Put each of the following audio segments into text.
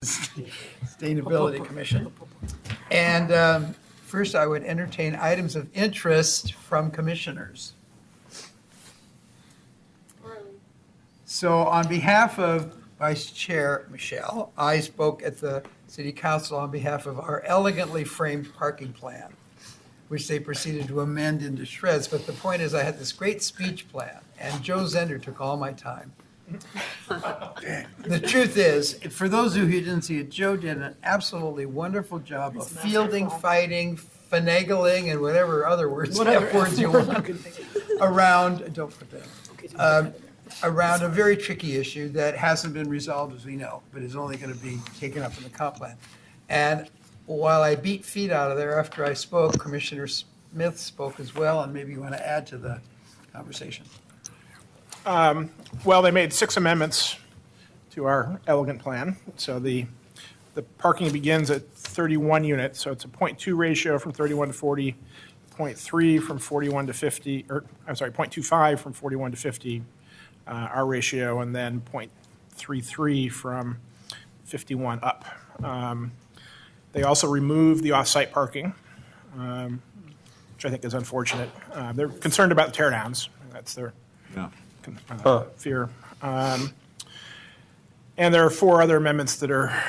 Sustainability Commission. And first, I would entertain items of interest from commissioners. So on behalf of Vice Chair Michelle, I spoke at the City Council on behalf of our elegantly framed parking plan, which they proceeded to amend into shreds. But the point is, I had this great speech plan, and Joe Zender took all my time. The truth is, for those of you who didn't see it, Joe did an absolutely wonderful job of fielding, fighting, finagling, and whatever other words, F words you want, around, don't forget, around a very tricky issue that hasn't been resolved, as we know, but is only going to be taken up in the comp plan. And while I beat feet out of there after I spoke, Commissioner Smith spoke as well, and maybe you want to add to the conversation. Well, they made 6 amendments to our elegant plan. So the parking begins at 31 units. So it's a 0.2 ratio from 31 to 40, 0.3 from 41 to 50, or I'm sorry, 0.25 from 41 to 50, our ratio, and then 0.33 from 51 up. They also removed the off-site parking, which I think is unfortunate. They're concerned about the teardowns. That's their fear. And there are 4 other amendments that are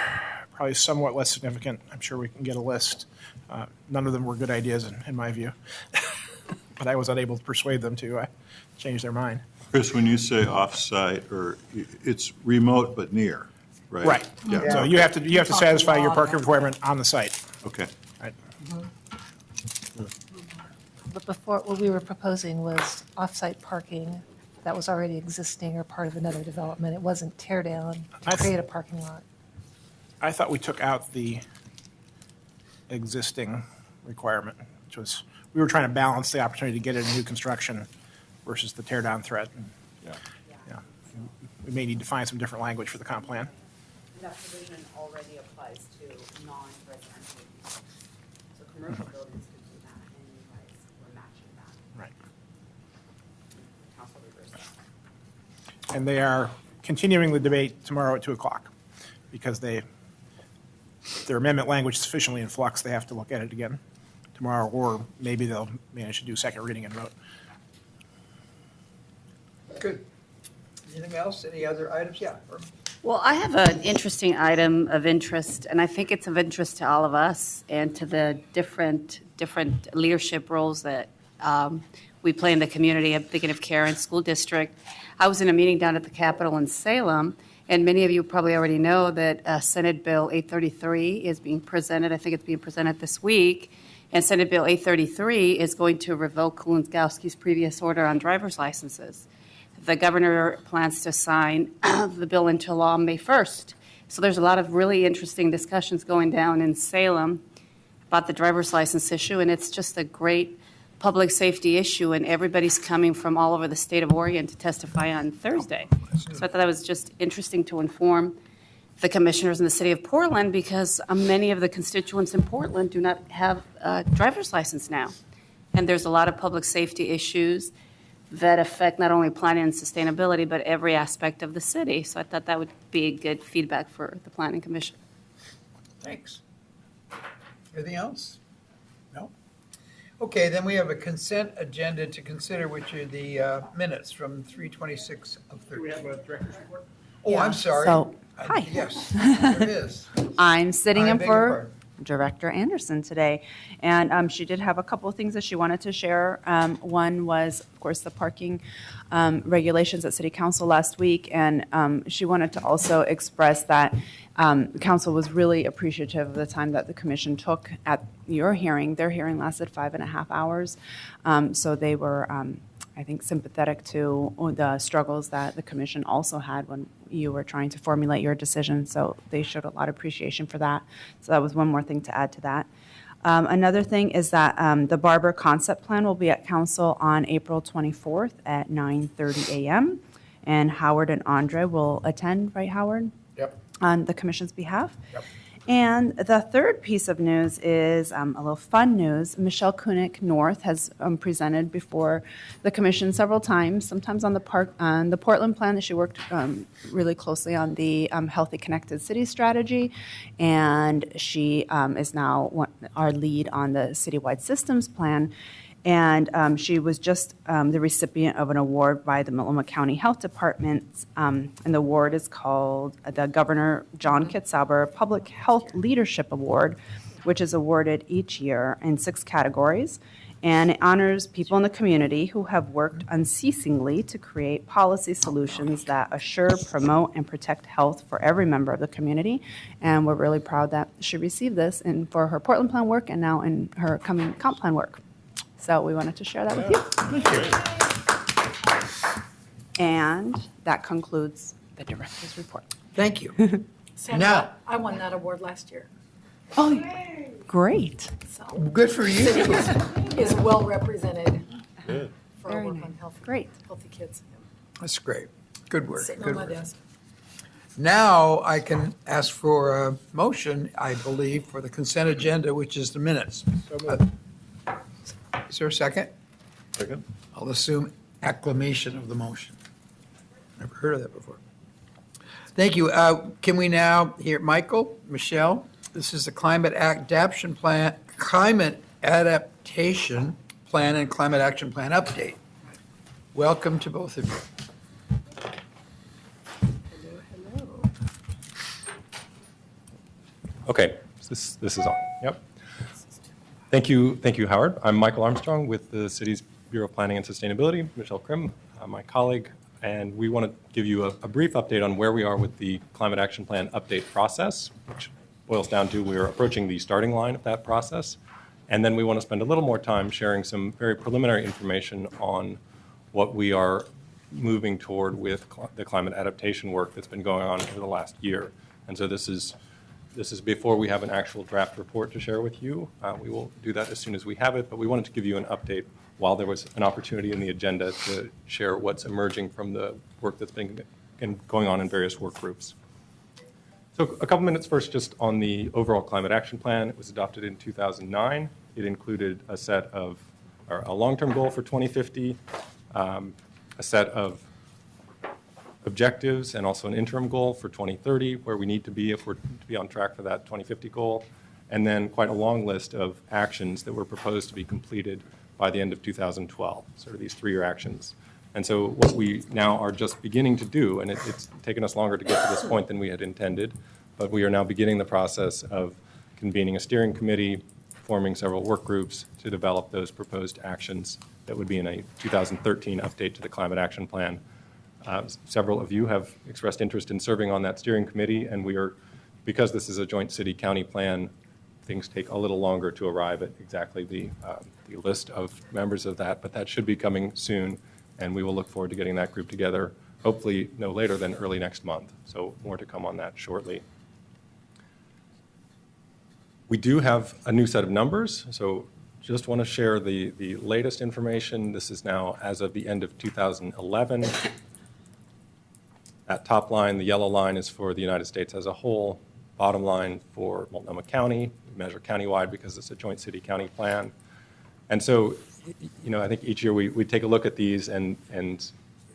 probably somewhat less significant. I'm sure we can get a list. None of them were good ideas in my view, but I was unable to persuade them to change their mind. Chris, when you say off-site, or it's remote but near, right? Right. Yeah. So you have to satisfy your parking requirement on the site. Okay. Right. But before, what we were proposing was off-site parking that was already existing or part of another development. It wasn't tear down to create a parking lot. I thought we took out the existing requirement, which was, we were trying to balance the opportunity to get into new construction versus the tear down threat. Yeah. We may need to find some different language for the comp plan. That provision already applies to non-residential uses. So commercial buildings could do that, and you guys were matching that. Right. Council reversed that. And they are continuing the debate tomorrow at 2 o'clock because their amendment language is sufficiently in flux. They have to look at it again tomorrow, or maybe they'll manage to do second reading and vote. Good. Anything else? Any other items? Yeah. Well, I have an interesting item of interest, and I think it's of interest to all of us and to the different leadership roles that we play in the community. I'm thinking of Karen School District. I was in a meeting down at the Capitol in Salem, and many of you probably already know that Senate Bill 833 is being presented. I think it's being presented this week. And Senate Bill 833 is going to revoke Kulonskowski's previous order on driver's licenses. The governor plans to sign the bill into law May 1st. So there's a lot of really interesting discussions going down in Salem about the driver's license issue, and it's just a great public safety issue, and everybody's coming from all over the state of Oregon to testify on Thursday. So I thought that was just interesting to inform the commissioners in the city of Portland, because many of the constituents in Portland do not have a driver's license now. And there's a lot of public safety issues that affect not only planning and sustainability, but every aspect of the city. So I thought that would be a good feedback for the Planning Commission. Thanks. Anything else? No? Okay, then we have a consent agenda to consider, which are the minutes from 3/26 of 13. Do we have a director's report? Oh, I'm sorry. So, hi. Yes, there it is. I'm sitting I in beg your for pardon. Director Anderson today, and she did have a couple of things that she wanted to share. One was, of course, the parking regulations at City Council last week, and she wanted to also express that the council was really appreciative of the time that the commission took at your hearing. Their hearing lasted 5.5 hours, so they were, I think, sympathetic to the struggles that the commission also had when you were trying to formulate your decision. So they showed a lot of appreciation for that. So that was one more thing to add to that. Another thing is that the Barber Concept Plan will be at Council on April 24th at 9:30 a.m. And Howard and Andre will attend, right, Howard? Yep. On the commission's behalf. Yep. And the third piece of news is a little fun news. Michelle Koenig North has presented before the commission several times, sometimes on the Portland plan that she worked really closely on the Healthy Connected City strategy. And she is now our lead on the citywide systems plan. And she was just the recipient of an award by the Multnomah County Health Department, and the award is called the Governor John Kitzhaber Public Health Leadership Award, which is awarded each year in 6 categories, and it honors people in the community who have worked unceasingly to create policy solutions that assure, promote, and protect health for every member of the community, and we're really proud that she received this for her Portland plan work and now in her coming comp plan work. So we wanted to share that with you. And that concludes the director's report. Thank you. Sandra, Now- I won that award last year. Oh, great. So Good for you. city is well represented for our Very work nice. on healthy, Great. healthy kids. That's great. Good work. Sitting Good on my work. desk. Now I can ask for a motion, I believe, for the consent agenda, which is the minutes. Is there a second? Second. I'll assume acclamation of the motion. Never heard of that before. Thank you. Can we now hear Michael, Michelle? This is the climate adaptation plan and climate action plan update. Welcome to both of you. Okay, this is on. Yep. Thank you, Howard. I'm Michael Armstrong with the city's Bureau of Planning and Sustainability. Michelle Krim, my colleague, and we want to give you a brief update on where we are with the Climate Action Plan update process, which boils down to we're approaching the starting line of that process, and then we want to spend a little more time sharing some very preliminary information on what we are moving toward with the climate adaptation work that's been going on over the last year. And so this is before we have an actual draft report to share with you. We will do that as soon as we have it, but we wanted to give you an update while there was an opportunity in the agenda to share what's emerging from the work that's been going on in various work groups. So a couple minutes first just on the overall climate action plan. It was adopted in 2009. It included a long-term goal for 2050, a set of objectives, and also an interim goal for 2030, where we need to be if we're to be on track for that 2050 goal, and then quite a long list of actions that were proposed to be completed by the end of 2012, sort of these 3-year actions. And so what we now are just beginning to do, and it's taken us longer to get to this point than we had intended, but we are now beginning the process of convening a steering committee, forming several work groups to develop those proposed actions that would be in a 2013 update to the Climate Action Plan. Several of you have expressed interest in serving on that steering committee, and because this is a joint city-county plan, things take a little longer to arrive at exactly the list of members of that, but that should be coming soon, and we will look forward to getting that group together, hopefully no later than early next month. So more to come on that shortly. We do have a new set of numbers, so just want to share the latest information. This is now as of the end of 2011. That top line, the yellow line, is for the United States as a whole. Bottom line for Multnomah County. We measure countywide because it's a joint city-county plan. And so, I think each year we take a look at these, and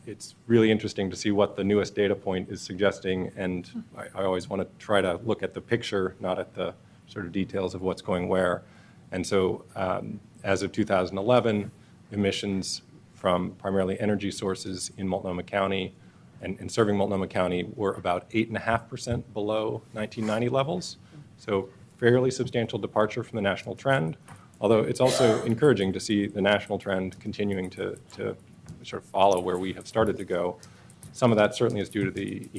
it's really interesting to see what the newest data point is suggesting. And I always want to try to look at the picture, not at the sort of details of what's going where. And so, as of 2011, emissions from primarily energy sources in Multnomah County and serving Multnomah County were about 8.5% below 1990 levels. So fairly substantial departure from the national trend, although it's also encouraging to see the national trend continuing to sort of follow where we have started to go. Some of that certainly is due to the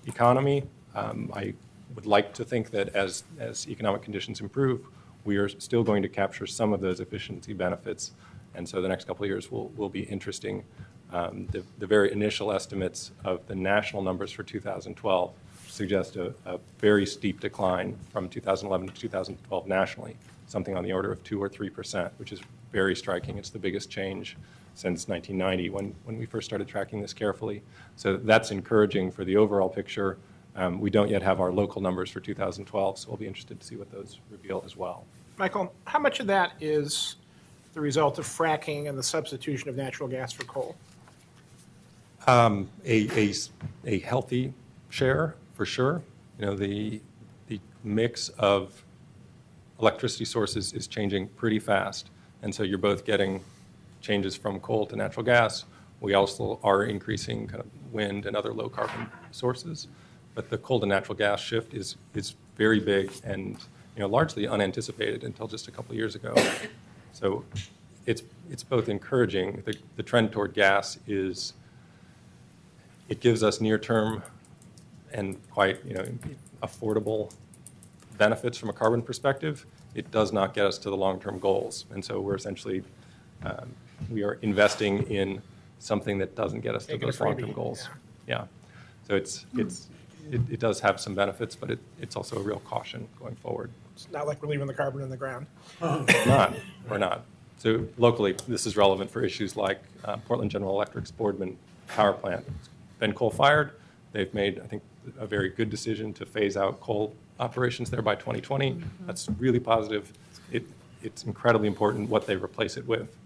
economy. I would like to think that as economic conditions improve, we are still going to capture some of those efficiency benefits. And so the next couple of years will be interesting. The very initial estimates of the national numbers for 2012 suggest a very steep decline from 2011 to 2012 nationally, something on the order of 2 or 3%, which is very striking. It's the biggest change since 1990 when we first started tracking this carefully. So that's encouraging for the overall picture. We don't yet have our local numbers for 2012, so we'll be interested to see what those reveal as well. Michael, how much of that is the result of fracking and the substitution of natural gas for coal? A healthy share, for sure. You know, the mix of electricity sources is changing pretty fast, and so you're both getting changes from coal to natural gas. We also are increasing kind of wind and other low-carbon sources, but the coal to natural gas shift is very big and, you know, largely unanticipated until just a couple of years ago. So it's both encouraging. The trend toward gas is, it gives us near-term and quite, you know, affordable benefits from a carbon perspective. It does not get us to the long-term goals, and so we're essentially we are investing in something that doesn't get us to those long-term goals. Yeah. So it does have some benefits, but it's also a real caution going forward. It's not like we're leaving the carbon in the ground. We're not. So locally, this is relevant for issues like Portland General Electric's Boardman power plant. It's been coal-fired. They've made, I think, a very good decision to phase out coal operations there by 2020. That's really positive. It's incredibly important what they replace it with.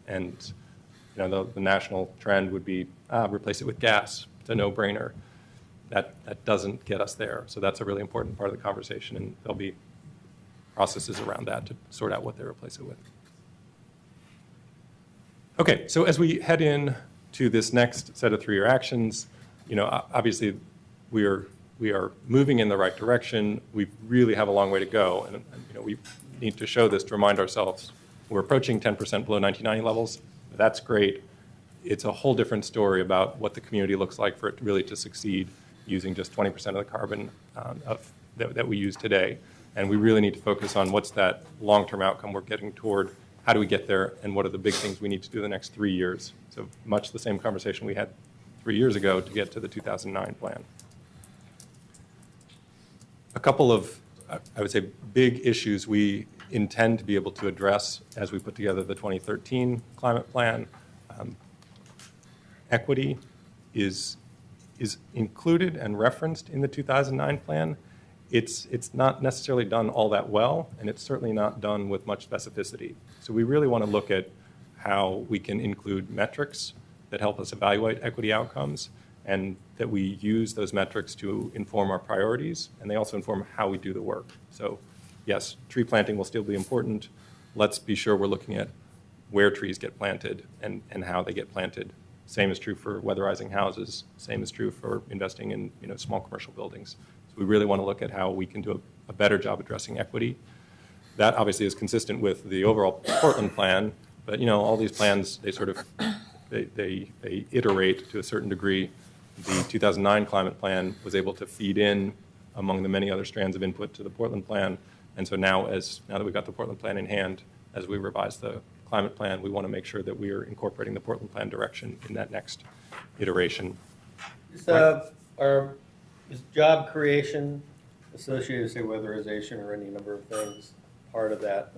And you know, the national trend would be replace it with gas. It's a no-brainer. That doesn't get us there. So that's a really important part of the conversation, and there'll be processes around that to sort out what they replace it with. Okay, so as we head in to this next set of 3-year actions, you know, obviously we are moving in the right direction. We really have a long way to go, and you know, we need to show this to remind ourselves we're approaching 10% below 1990 levels. That's great. It's a whole different story about what the community looks like for it really to succeed using just 20% of the carbon that we use today. And we really need to focus on what's that long-term outcome we're getting toward, how do we get there, and what are the big things we need to do the next 3 years. So much the same conversation we had 3 years ago to get to the 2009 plan. A couple of, I would say, big issues we intend to be able to address as we put together the 2013 climate plan. Equity is included and referenced in the 2009 plan. It's not necessarily done all that well, and it's certainly not done with much specificity. So we really want to look at how we can include metrics that help us evaluate equity outcomes, and that we use those metrics to inform our priorities, and they also inform how we do the work. So yes, tree planting will still be important. Let's be sure we're looking at where trees get planted and how they get planted. Same is true for weatherizing houses. Same is true for investing in, you know, small commercial buildings. So we really want to look at how we can do a better job addressing equity. That obviously is consistent with the overall Portland plan, but you know, all these plans, they sort of they iterate to a certain degree. The 2009 climate plan was able to feed in among the many other strands of input to the Portland plan. And so now that we've got the Portland plan in hand, as we revise the climate plan, we want to make sure that we are incorporating the Portland plan direction in that next iteration. Is job creation associated, say, weatherization or any number of things, part of that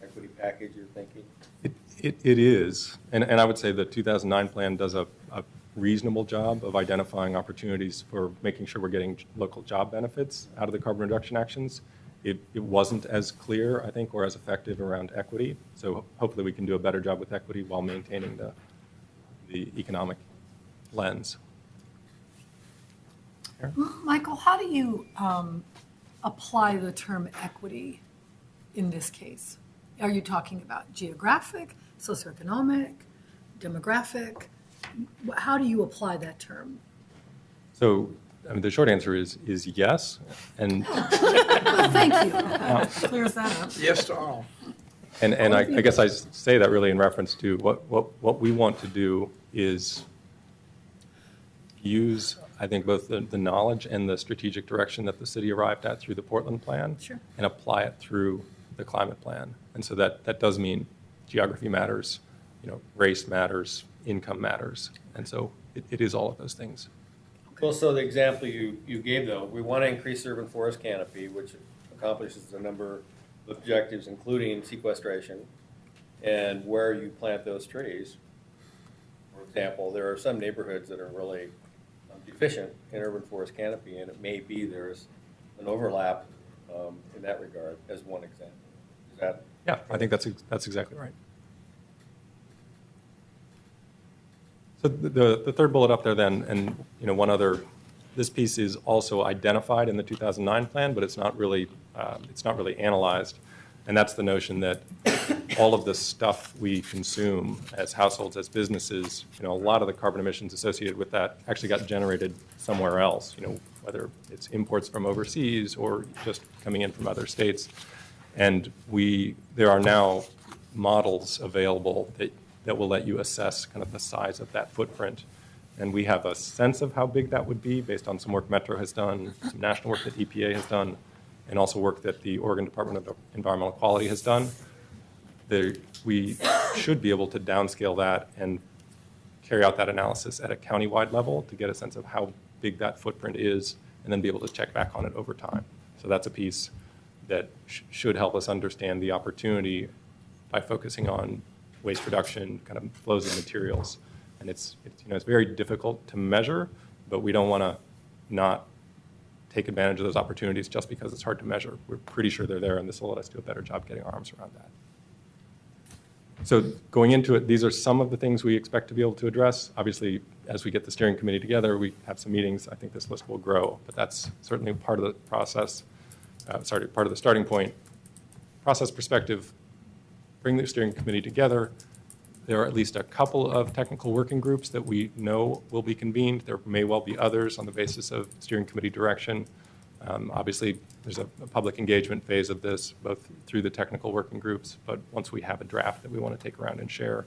equity package you're thinking? It is, and I would say the 2009 plan does a reasonable job of identifying opportunities for making sure we're getting local job benefits out of the carbon reduction actions. It wasn't as clear, I think, or as effective around equity. So hopefully we can do a better job with equity while maintaining the economic lens. Michael, how do you apply the term equity in this case? Are you talking about geographic, socioeconomic, demographic? How do you apply that term? So, I mean, the short answer is yes. And Well, thank you. Clears that up. Yes to all. And I guess I say that really in reference to what we want to do is use, I think, both the knowledge and the strategic direction that the city arrived at through the Portland plan, Sure. and apply it through the climate plan. And so that does mean geography matters, you know, race matters, income matters. And so it is all of those things. Well, so the example you gave, though, we want to increase urban forest canopy, which accomplishes a number of objectives, including sequestration, and where you plant those trees. For example, there are some neighborhoods that are really deficient in urban forest canopy, and it may be there's an overlap in that regard as one example. Is that? Yeah, I think that's exactly right. So the third bullet up there then, and one other, this piece is also identified in the 2009 plan, but it's not really analyzed, and that's the notion that all of the stuff we consume as households, as businesses, a lot of the carbon emissions associated with that actually got generated somewhere else. Whether it's imports from overseas or just coming in from other states, and there are now models available that will let you assess kind of the size of that footprint. And we have a sense of how big that would be based on some work Metro has done, some national work that EPA has done, and also work that the Oregon Department of Environmental Quality has done. We should be able to downscale that and carry out that analysis at a county-wide level to get a sense of how big that footprint is, and then be able to check back on it over time. So that's a piece that should help us understand the opportunity by focusing on waste reduction, kind of flows of materials. And it's very difficult to measure, but we don't want to not take advantage of those opportunities just because it's hard to measure. We're pretty sure they're there, and this will let us do a better job getting our arms around that. So going into it, these are some of the things we expect to be able to address. Obviously, as we get the steering committee together, we have some meetings. I think this list will grow, but that's certainly part of the process. Part of the starting point. Process perspective, bring the steering committee together. There are at least a couple of technical working groups that we know will be convened. There may well be others on the basis of steering committee direction. Obviously, there's a public engagement phase of this, both through the technical working groups, but once we have a draft that we want to take around and share,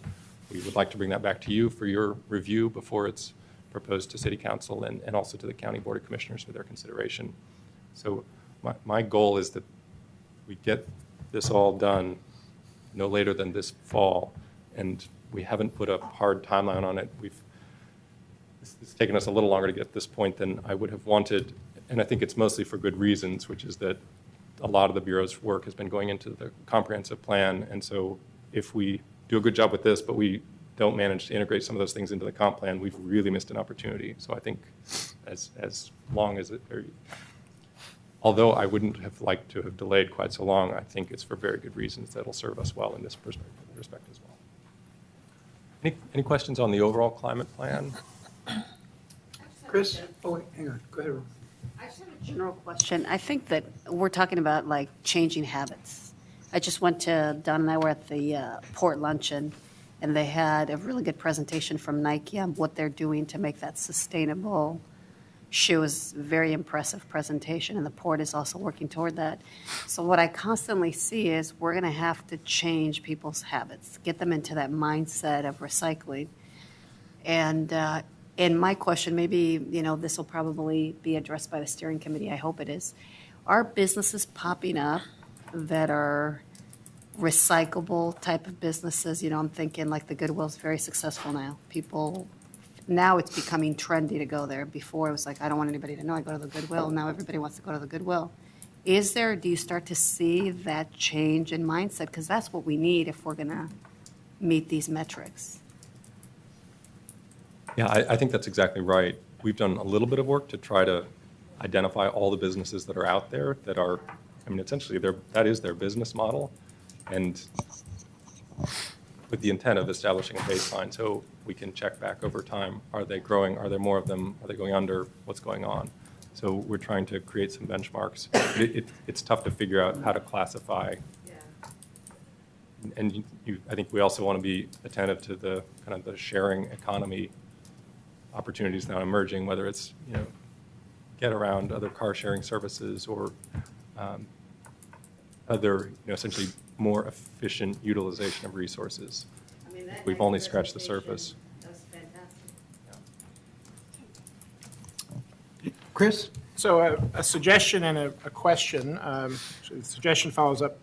we would like to bring that back to you for your review before it's proposed to City Council and also to the County Board of Commissioners for their consideration. So my goal is that we get this all done no later than this fall, and we haven't put a hard timeline on it. It's taken us a little longer to get to this point than I would have wanted, and I think it's mostly for good reasons, which is that a lot of the Bureau's work has been going into the comprehensive plan, and so if we do a good job with this, but we don't manage to integrate some of those things into the comp plan, we've really missed an opportunity. So I think as long as although I wouldn't have liked to have delayed quite so long, I think it's for very good reasons that'll serve us well in this respect as well. Any questions on the overall climate plan? Chris? Oh, wait, hang on. Go ahead. I just have a general question. I think that we're talking about like changing habits. I just went to, Don and I were at the port luncheon, and they had a really good presentation from Nike on what they're doing to make that sustainable shoe. Was a very impressive presentation, and the port is also working toward that. So what I constantly see is we're going to have to change people's habits, get them into that mindset of recycling. And my question, maybe, this will probably be addressed by the steering committee. I hope it is. Are businesses popping up that are recyclable type of businesses? I'm thinking like the Goodwill's very successful now. Now it's becoming trendy to go there. Before it was like, I don't want anybody to know I go to the Goodwill. Now everybody wants to go to the Goodwill. Do you start to see that change in mindset? Because that's what we need if we're going to meet these metrics. Yeah, I think that's exactly right. We've done a little bit of work to try to identify all the businesses that are out there that are, essentially that is their business model, and with the intent of establishing a baseline so we can check back over time. Are they growing? Are there more of them? Are they going under? What's going on? So we're trying to create some benchmarks. It's tough to figure out how to classify. And I think we also want to be attentive to the kind of the sharing economy opportunities now emerging, whether it's get around other car sharing services or other essentially more efficient utilization of resources. We've only scratched the surface. That's fantastic. Chris? So a suggestion and a question. So the suggestion follows up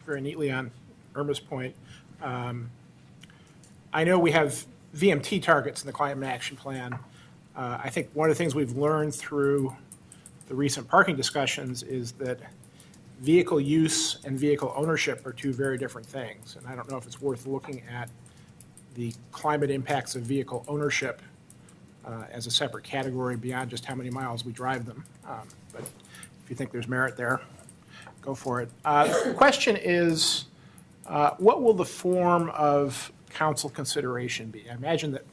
very neatly on Irma's point. I know we have VMT targets in the Climate Action Plan. I think one of the things we've learned through the recent parking discussions is that vehicle use and vehicle ownership are two very different things. And I don't know if it's worth looking at the climate impacts of vehicle ownership as a separate category beyond just how many miles we drive them. But if you think there's merit there, go for it. The question is, what will the form of council consideration be? I imagine that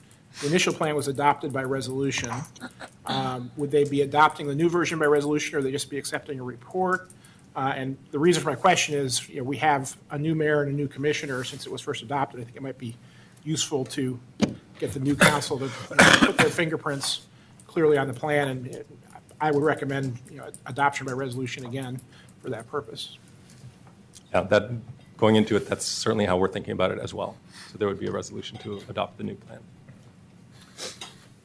the initial plan was adopted by resolution. Would they be adopting the new version by resolution, or would they just be accepting a report? And the reason for my question is, we have a new mayor and a new commissioner since it was first adopted. I think it might be useful to get the new council to put their fingerprints clearly on the plan, and I would recommend adoption by resolution again for that purpose. Yeah, going into it, that's certainly how we're thinking about it as well. So there would be a resolution to adopt the new plan.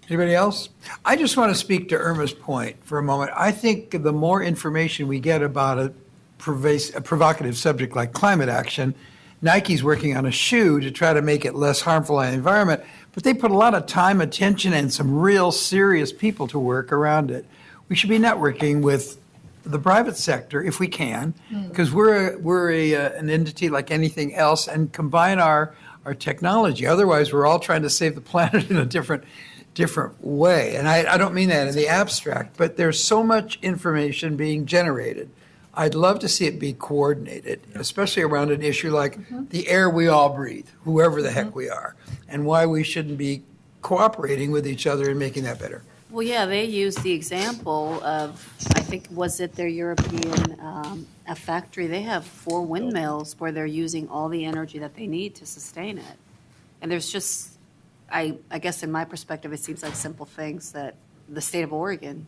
Anybody else? I just want to speak to Irma's point for a moment. I think the more information we get about a provocative subject like climate action, Nike's working on a shoe to try to make it less harmful on the environment, but they put a lot of time, attention, and some real serious people to work around it. We should be networking with the private sector if we can, because we're an entity like anything else, and combine our technology. Otherwise, we're all trying to save the planet in a different way. And I don't mean that in the abstract, but there's so much information being generated. I'd love to see it be coordinated, especially around an issue like the air we all breathe, whoever the heck we are, and why we shouldn't be cooperating with each other and making that better. Well, yeah, they used the example of, I think, was it their European a factory? They have 4 windmills where they're using all the energy that they need to sustain it. And there's just, I guess in my perspective, it seems like simple things that the state of Oregon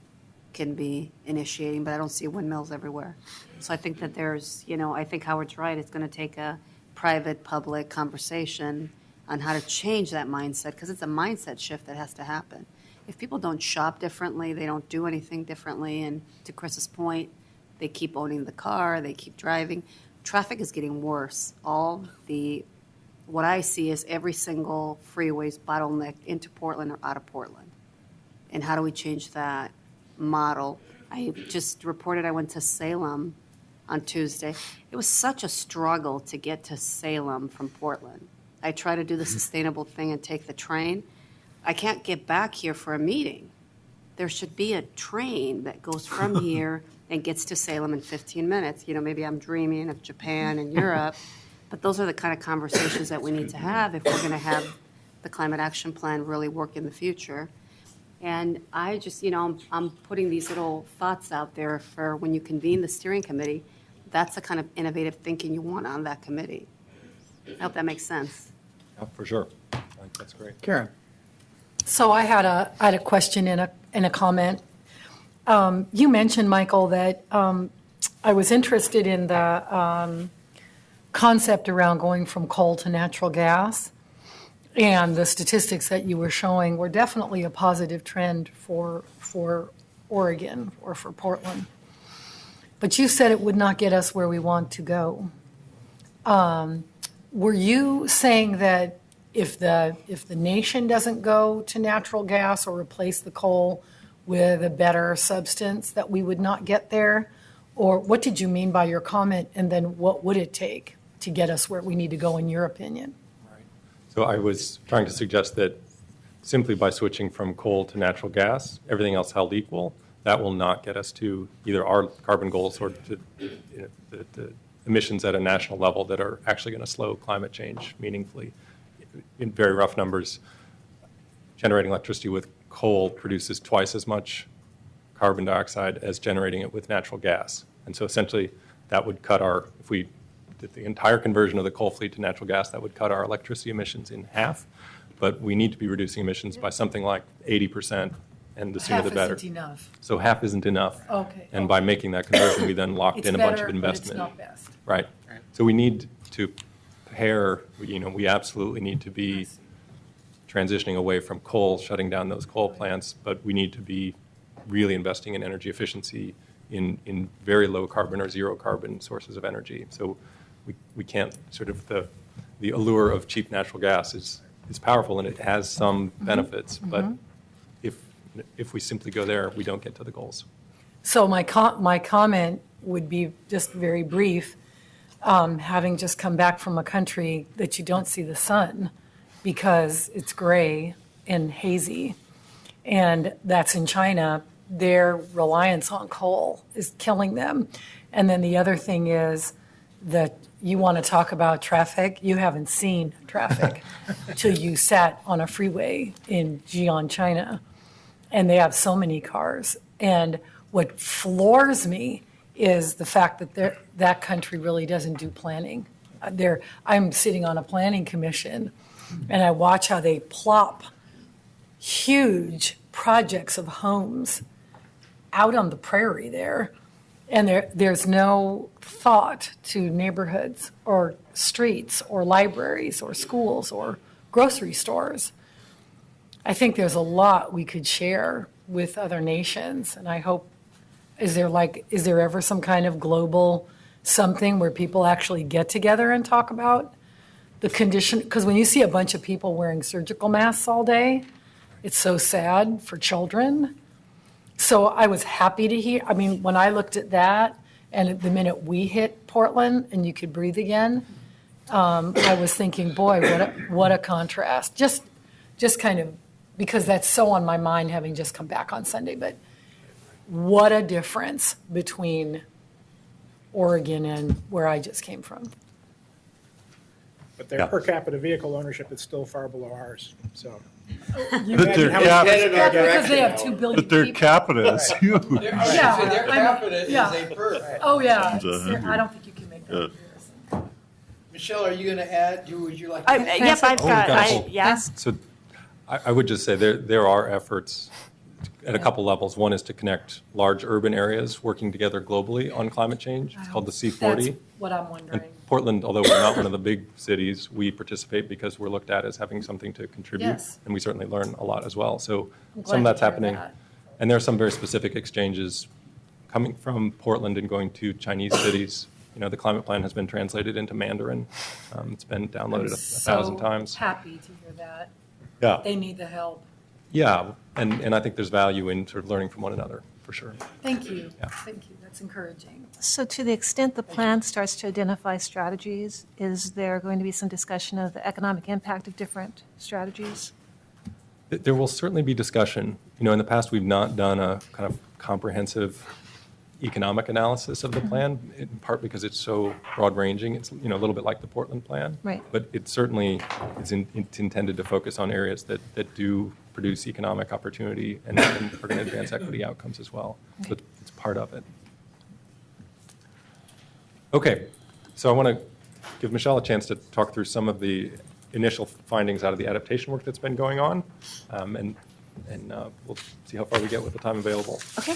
can be initiating, but I don't see windmills everywhere. So I think that there's, I think Howard's right. It's going to take a private-public conversation on how to change that mindset, because it's a mindset shift that has to happen. If people don't shop differently, they don't do anything differently, and to Chris's point, they keep owning the car, they keep driving. Traffic is getting worse. What I see is every single freeway is bottlenecked into Portland or out of Portland. And how do we change that model? I just reported I went to Salem on Tuesday. It was such a struggle to get to Salem from Portland. I try to do the sustainable thing and take the train. I can't get back here for a meeting. There should be a train that goes from here and gets to Salem in 15 minutes. Maybe I'm dreaming of Japan and Europe, but those are the kind of conversations that we need to have if we're going to have the climate action plan really work in the future. And I just, I'm putting these little thoughts out there for when you convene the steering committee. That's the kind of innovative thinking you want on that committee. I hope that makes sense. Yeah, for sure. I think that's great. Karen. So I had a question and a comment. You mentioned, Michael, that I was interested in the concept around going from coal to natural gas, and the statistics that you were showing were definitely a positive trend for Oregon or for Portland. But you said it would not get us where we want to go. Were you saying that if the nation doesn't go to natural gas or replace the coal with a better substance, that we would not get there? Or what did you mean by your comment? And then what would it take to get us where we need to go, in your opinion? Right. So I was trying to suggest that simply by switching from coal to natural gas, everything else held equal, that will not get us to either our carbon goals or to the emissions at a national level that are actually going to slow climate change meaningfully. In very rough numbers, generating electricity with coal produces twice as much carbon dioxide as generating it with natural gas. And so essentially that would cut if we did the entire conversion of the coal fleet to natural gas, that would cut our electricity emissions in half. But we need to be reducing emissions by something like 80%, and the sooner the better. Half isn't enough. So half isn't enough. Okay. And by making that conversion, we then locked It's in a bunch better, of but it's investment. not best. Right. So we need to pair, we absolutely need to be transitioning away from coal, shutting down those coal plants, but we need to be really investing in energy efficiency in very low carbon or zero carbon sources of energy. So we can't sort of, the allure of cheap natural gas is powerful and it has some benefits, but if we simply go there, we don't get to the goals. So my comment would be just very brief. Having just come back from a country that you don't see the sun because it's gray and hazy, and that's in China, their reliance on coal is killing them. And then the other thing is that you want to talk about traffic, you haven't seen traffic till you sat on a freeway in Jian, China, and they have so many cars. And what floors me is the fact that that country really doesn't do planning. I'm sitting on a planning commission, and I watch how they plop huge projects of homes out on the prairie there, and there's no thought to neighborhoods or streets or libraries or schools or grocery stores. I think there's a lot we could share with other nations, and I hope, is there ever some kind of global something where people actually get together and talk about the condition? Because when you see a bunch of people wearing surgical masks all day, it's so sad for children. So I was happy to hear, when I looked at that, and the minute we hit Portland and you could breathe again, I was thinking, boy, what a contrast. Just kind of, because that's so on my mind, having just come back on Sunday, but what a difference between Oregon and where I just came from. But their per capita vehicle ownership is still far below ours, so. But their Because they have 2 billion But their people. capita is huge. Their capita is a per. Oh, yeah. It's 100. I don't think you can make that Yeah. comparison. Michelle, are you going to add? Would you like to? Yep, I've got, gosh. yes. So I would just say there are efforts at a couple levels. One is to connect large urban areas working together globally on climate change. It's called the C40. That's what I'm And wondering. Portland, although we're not one of the big cities, we participate because we're looked at as having something to contribute. Yes. And we certainly learn a lot as well. So I'm glad some of that's to hear happening. that. And there are some very specific exchanges coming from Portland and going to Chinese cities. The climate plan has been translated into Mandarin. It's been downloaded a 1,000 times. So happy to hear that. Yeah. They need the help. Yeah, and I think there's value in sort of learning from one another, for sure. Thank you. Yeah. Thank you. That's encouraging. So to the extent the plan starts to identify strategies, is there going to be some discussion of the economic impact of different strategies? There will certainly be discussion. In the past, we've not done a kind of comprehensive economic analysis of the plan, in part because it's so broad-ranging. It's, a little bit like the Portland plan. Right. But it certainly is it's intended to focus on areas that do produce economic opportunity and are going to advance equity outcomes as well. So it's part of it. Okay, so I want to give Michelle a chance to talk through some of the initial findings out of the adaptation work that's been going on, and we'll see how far we get with the time available. Okay.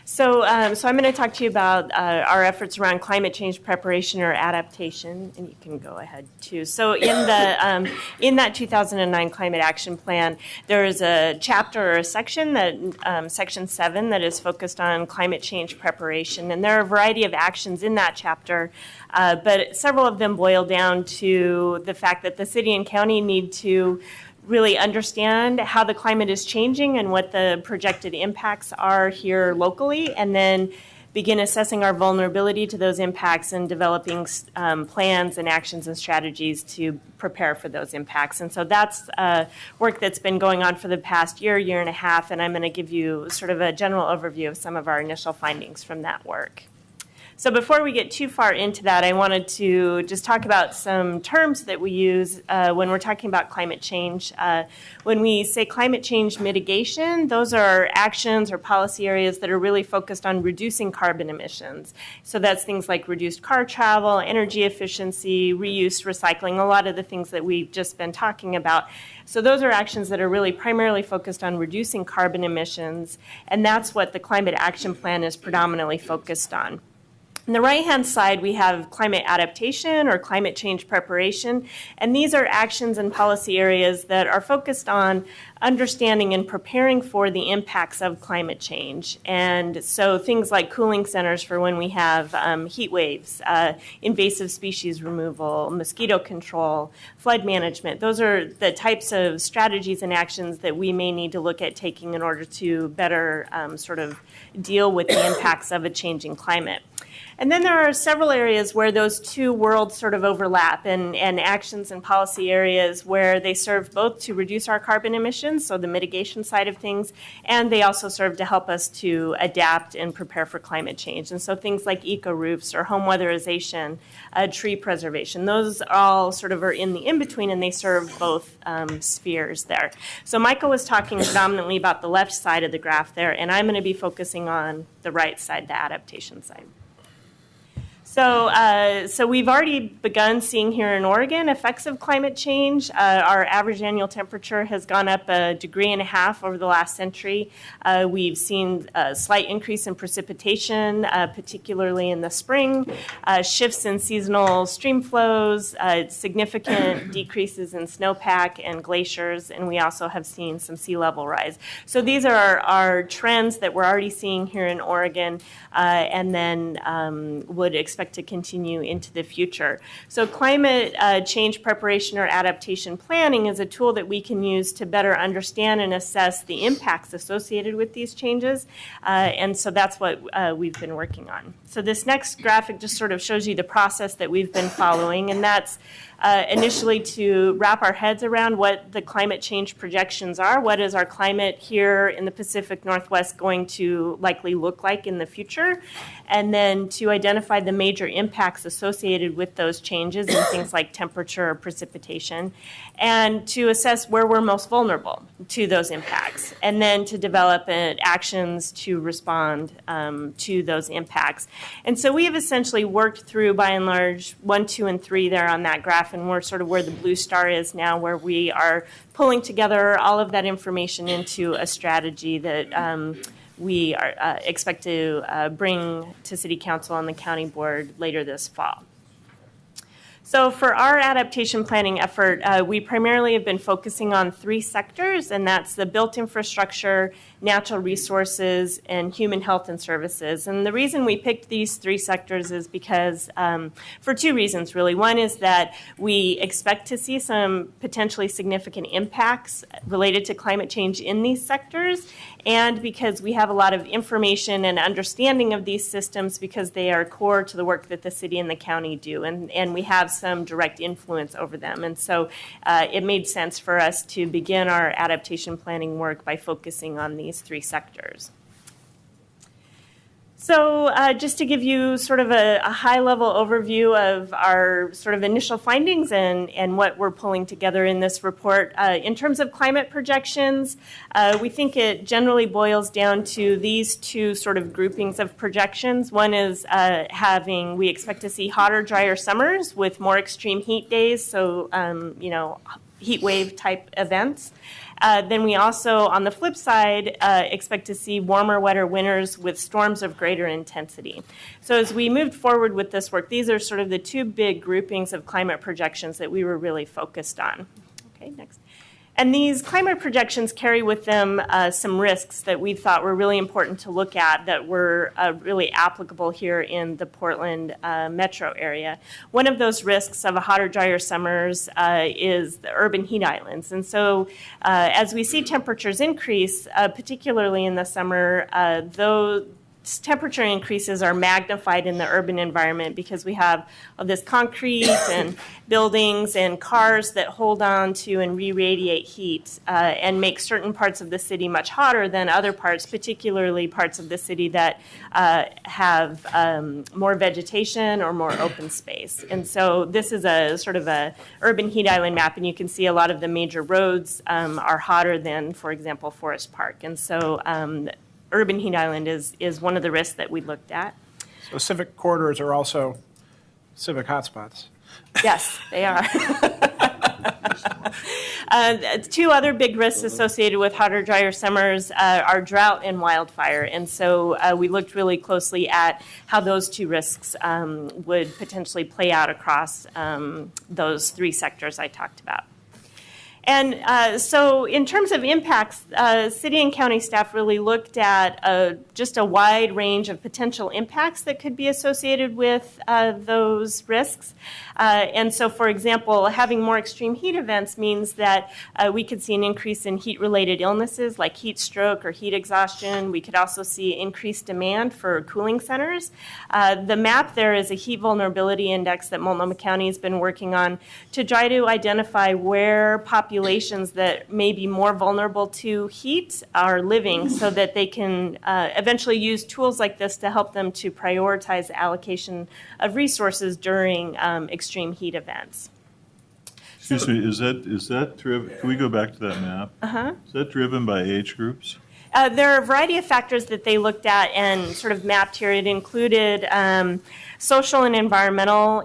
So I'm going to talk to you about our efforts around climate change preparation or adaptation, and you can go ahead too. So in that 2009 Climate Action Plan, there is a chapter or a section Section 7, that is focused on climate change preparation, and there are a variety of actions in that chapter, but several of them boil down to the fact that the city and county need to really understand how the climate is changing and what the projected impacts are here locally, and then begin assessing our vulnerability to those impacts and developing plans and actions and strategies to prepare for those impacts. And so that's work that's been going on for the past year and a half, and I'm going to give you sort of a general overview of some of our initial findings from that work. So before we get too far into that, I wanted to just talk about some terms that we use when we're talking about climate change. When we say climate change mitigation, those are actions or policy areas that are really focused on reducing carbon emissions. So that's things like reduced car travel, energy efficiency, reuse, recycling, a lot of the things that we've just been talking about. So those are actions that are really primarily focused on reducing carbon emissions, and that's what the Climate Action Plan is predominantly focused on. On the right-hand side, we have climate adaptation or climate change preparation, and these are actions and policy areas that are focused on understanding and preparing for the impacts of climate change. And so things like cooling centers for when we have heat waves, invasive species removal, mosquito control, flood management. Those are the types of strategies and actions that we may need to look at taking in order to better sort of deal with the impacts of a changing climate. And then there are several areas where those two worlds sort of overlap, and actions and policy areas where they serve both to reduce our carbon emissions, so the mitigation side of things, and they also serve to help us to adapt and prepare for climate change. And so things like eco-roofs or home weatherization, tree preservation, those all sort of are in the in-between, and they serve both spheres there. So Michael was talking predominantly about the left side of the graph there, and I'm going to be focusing on the right side, the adaptation side. So we've already begun seeing here in Oregon effects of climate change. Our average annual temperature has gone up 1.5 degrees over the last century. We've seen a slight increase in precipitation, particularly in the spring, shifts in seasonal stream flows, significant decreases in snowpack and glaciers, and we also have seen some sea level rise. So these are our trends that we're already seeing here in Oregon, and then would expect to continue into the future. So climate change preparation or adaptation planning is a tool that we can use to better understand and assess the impacts associated with these changes. And so that's what we've been working on. So this next graphic just sort of shows you the process that we've been following, and that's initially to wrap our heads around what the climate change projections are. What is our climate here in the Pacific Northwest going to likely look like in the future? And then to identify the major impacts associated with those changes in things like temperature or precipitation, and to assess where we're most vulnerable to those impacts, and then to develop actions to respond to those impacts. And so we have essentially worked through, by and large, 1, 2, and 3 there on that graph, and we're sort of where the blue star is now, where we are pulling together all of that information into a strategy that we are, expect to bring to City Council and the County Board later this fall. So for our adaptation planning effort, we primarily have been focusing on 3 sectors, and that's the built infrastructure, natural resources, and human health and services. And the reason we picked these 3 sectors is because, for 2 reasons really. One is that we expect to see some potentially significant impacts related to climate change in these sectors, and because we have a lot of information and understanding of these systems because they are core to the work that the city and the county do, and we have some direct influence over them. And so it made sense for us to begin our adaptation planning work by focusing on these 3 sectors. So just to give you sort of a high-level overview of our sort of initial findings and what we're pulling together in this report, in terms of climate projections, we think it generally boils down to these 2 sort of groupings of projections. One is we expect to see hotter, drier summers with more extreme heat days, so, heat wave type events. Then we also, on the flip side, expect to see warmer, wetter winters with storms of greater intensity. So as we moved forward with this work, these are sort of the 2 big groupings of climate projections that we were really focused on. Okay, next. And these climate projections carry with them some risks that we thought were really important to look at that were really applicable here in the Portland metro area. One of those risks of a hotter, drier summers is the urban heat islands. And so as we see temperatures increase, particularly in the summer, those temperature increases are magnified in the urban environment because we have all this concrete and buildings and cars that hold on to and re-radiate heat and make certain parts of the city much hotter than other parts, particularly parts of the city that have more vegetation or more open space. And so this is a sort of a urban heat island map, and you can see a lot of the major roads are hotter than, for example, Forest Park. And so urban heat island is one of the risks that we looked at. So civic corridors are also civic hotspots. Yes, they are. 2 other big risks associated with hotter, drier summers are drought and wildfire. And so we looked really closely at how those 2 risks would potentially play out across those 3 sectors I talked about. And so in terms of impacts, city and county staff really looked at just a wide range of potential impacts that could be associated with those risks. And so, for example, having more extreme heat events means that we could see an increase in heat-related illnesses like heat stroke or heat exhaustion. We could also see increased demand for cooling centers. The map there is a heat vulnerability index that Multnomah County has been working on to try to identify where populations that may be more vulnerable to heat are living so that they can eventually use tools like this to help them to prioritize the allocation of resources during extreme heat events. Excuse me, is that driven, can we go back to that map? Uh-huh. Is that driven by age groups? There are a variety of factors that they looked at and sort of mapped here. It included social and environmental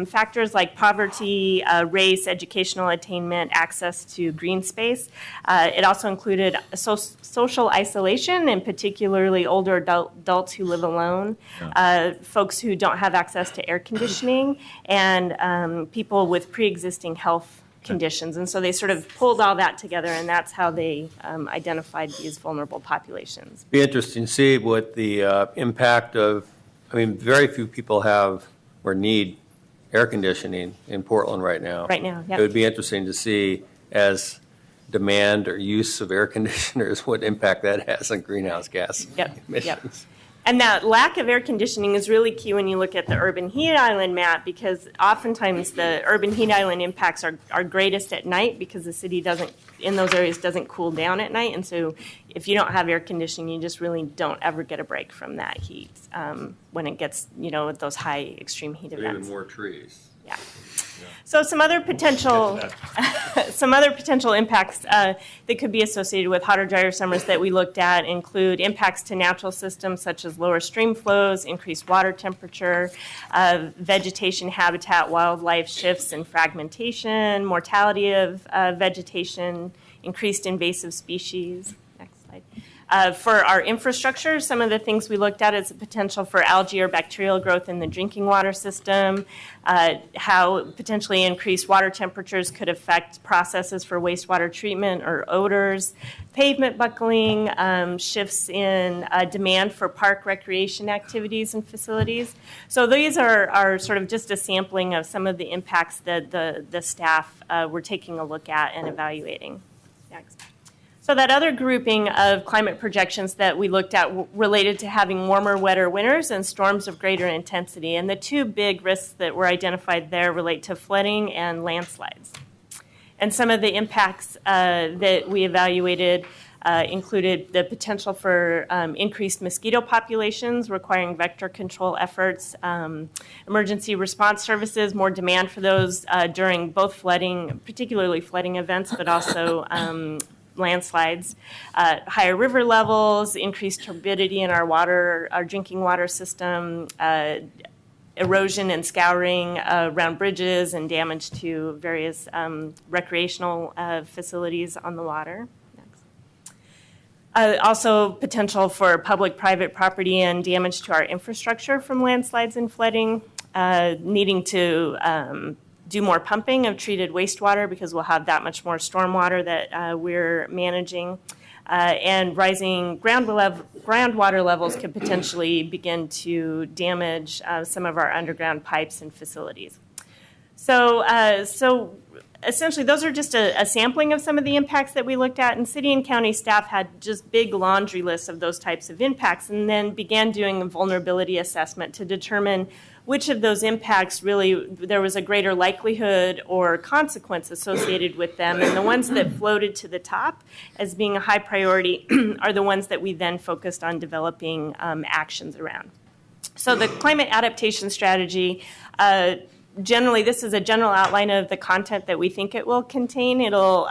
factors like poverty, race, educational attainment, access to green space. It also included social isolation, and particularly older adults who live alone, folks who don't have access to air conditioning, and people with pre-existing health conditions. And so they sort of pulled all that together, and that's how they identified these vulnerable populations. Be interesting to see what the impact of, I mean, very few people have or need air conditioning in Portland right now. Right now, yeah. It would be interesting to see as demand or use of air conditioners, what impact that has on greenhouse gas emissions. Yep. And that lack of air conditioning is really key when you look at the urban heat island map, because oftentimes the urban heat island impacts are greatest at night because the city in those areas doesn't cool down at night. And so if you don't have air conditioning, you just really don't ever get a break from that heat when it gets, with those high extreme heat events. Even more trees. Yeah. So some other potential impacts that could be associated with hotter, drier summers that we looked at include impacts to natural systems such as lower stream flows, increased water temperature, vegetation habitat, wildlife shifts and fragmentation, mortality of vegetation, increased invasive species. Next slide. For our infrastructure, some of the things we looked at is the potential for algae or bacterial growth in the drinking water system, how potentially increased water temperatures could affect processes for wastewater treatment or odors, pavement buckling, shifts in demand for park recreation activities and facilities. So these are sort of just a sampling of some of the impacts that the staff were taking a look at and evaluating. Next. So that other grouping of climate projections that we looked at related to having warmer, wetter winters and storms of greater intensity. And the two big risks that were identified there relate to flooding and landslides. And some of the impacts that we evaluated included the potential for increased mosquito populations requiring vector control efforts, emergency response services, more demand for those during both flooding, particularly flooding events, but also landslides, higher river levels, increased turbidity in our drinking water system, erosion and scouring around bridges, and damage to various recreational facilities on the water. Also potential for public-private property and damage to our infrastructure from landslides and flooding, needing to do more pumping of treated wastewater because we'll have that much more stormwater that we're managing. And rising groundwater levels could potentially begin to damage some of our underground pipes and facilities. So essentially, those are just a sampling of some of the impacts that we looked at, and city and county staff had just big laundry lists of those types of impacts, and then began doing a vulnerability assessment to determine which of those impacts really there was a greater likelihood or consequence associated with them. And the ones that floated to the top as being a high priority are the ones that we then focused on developing actions around. So the climate adaptation strategy, generally, this is a general outline of the content that we think it will contain. It'll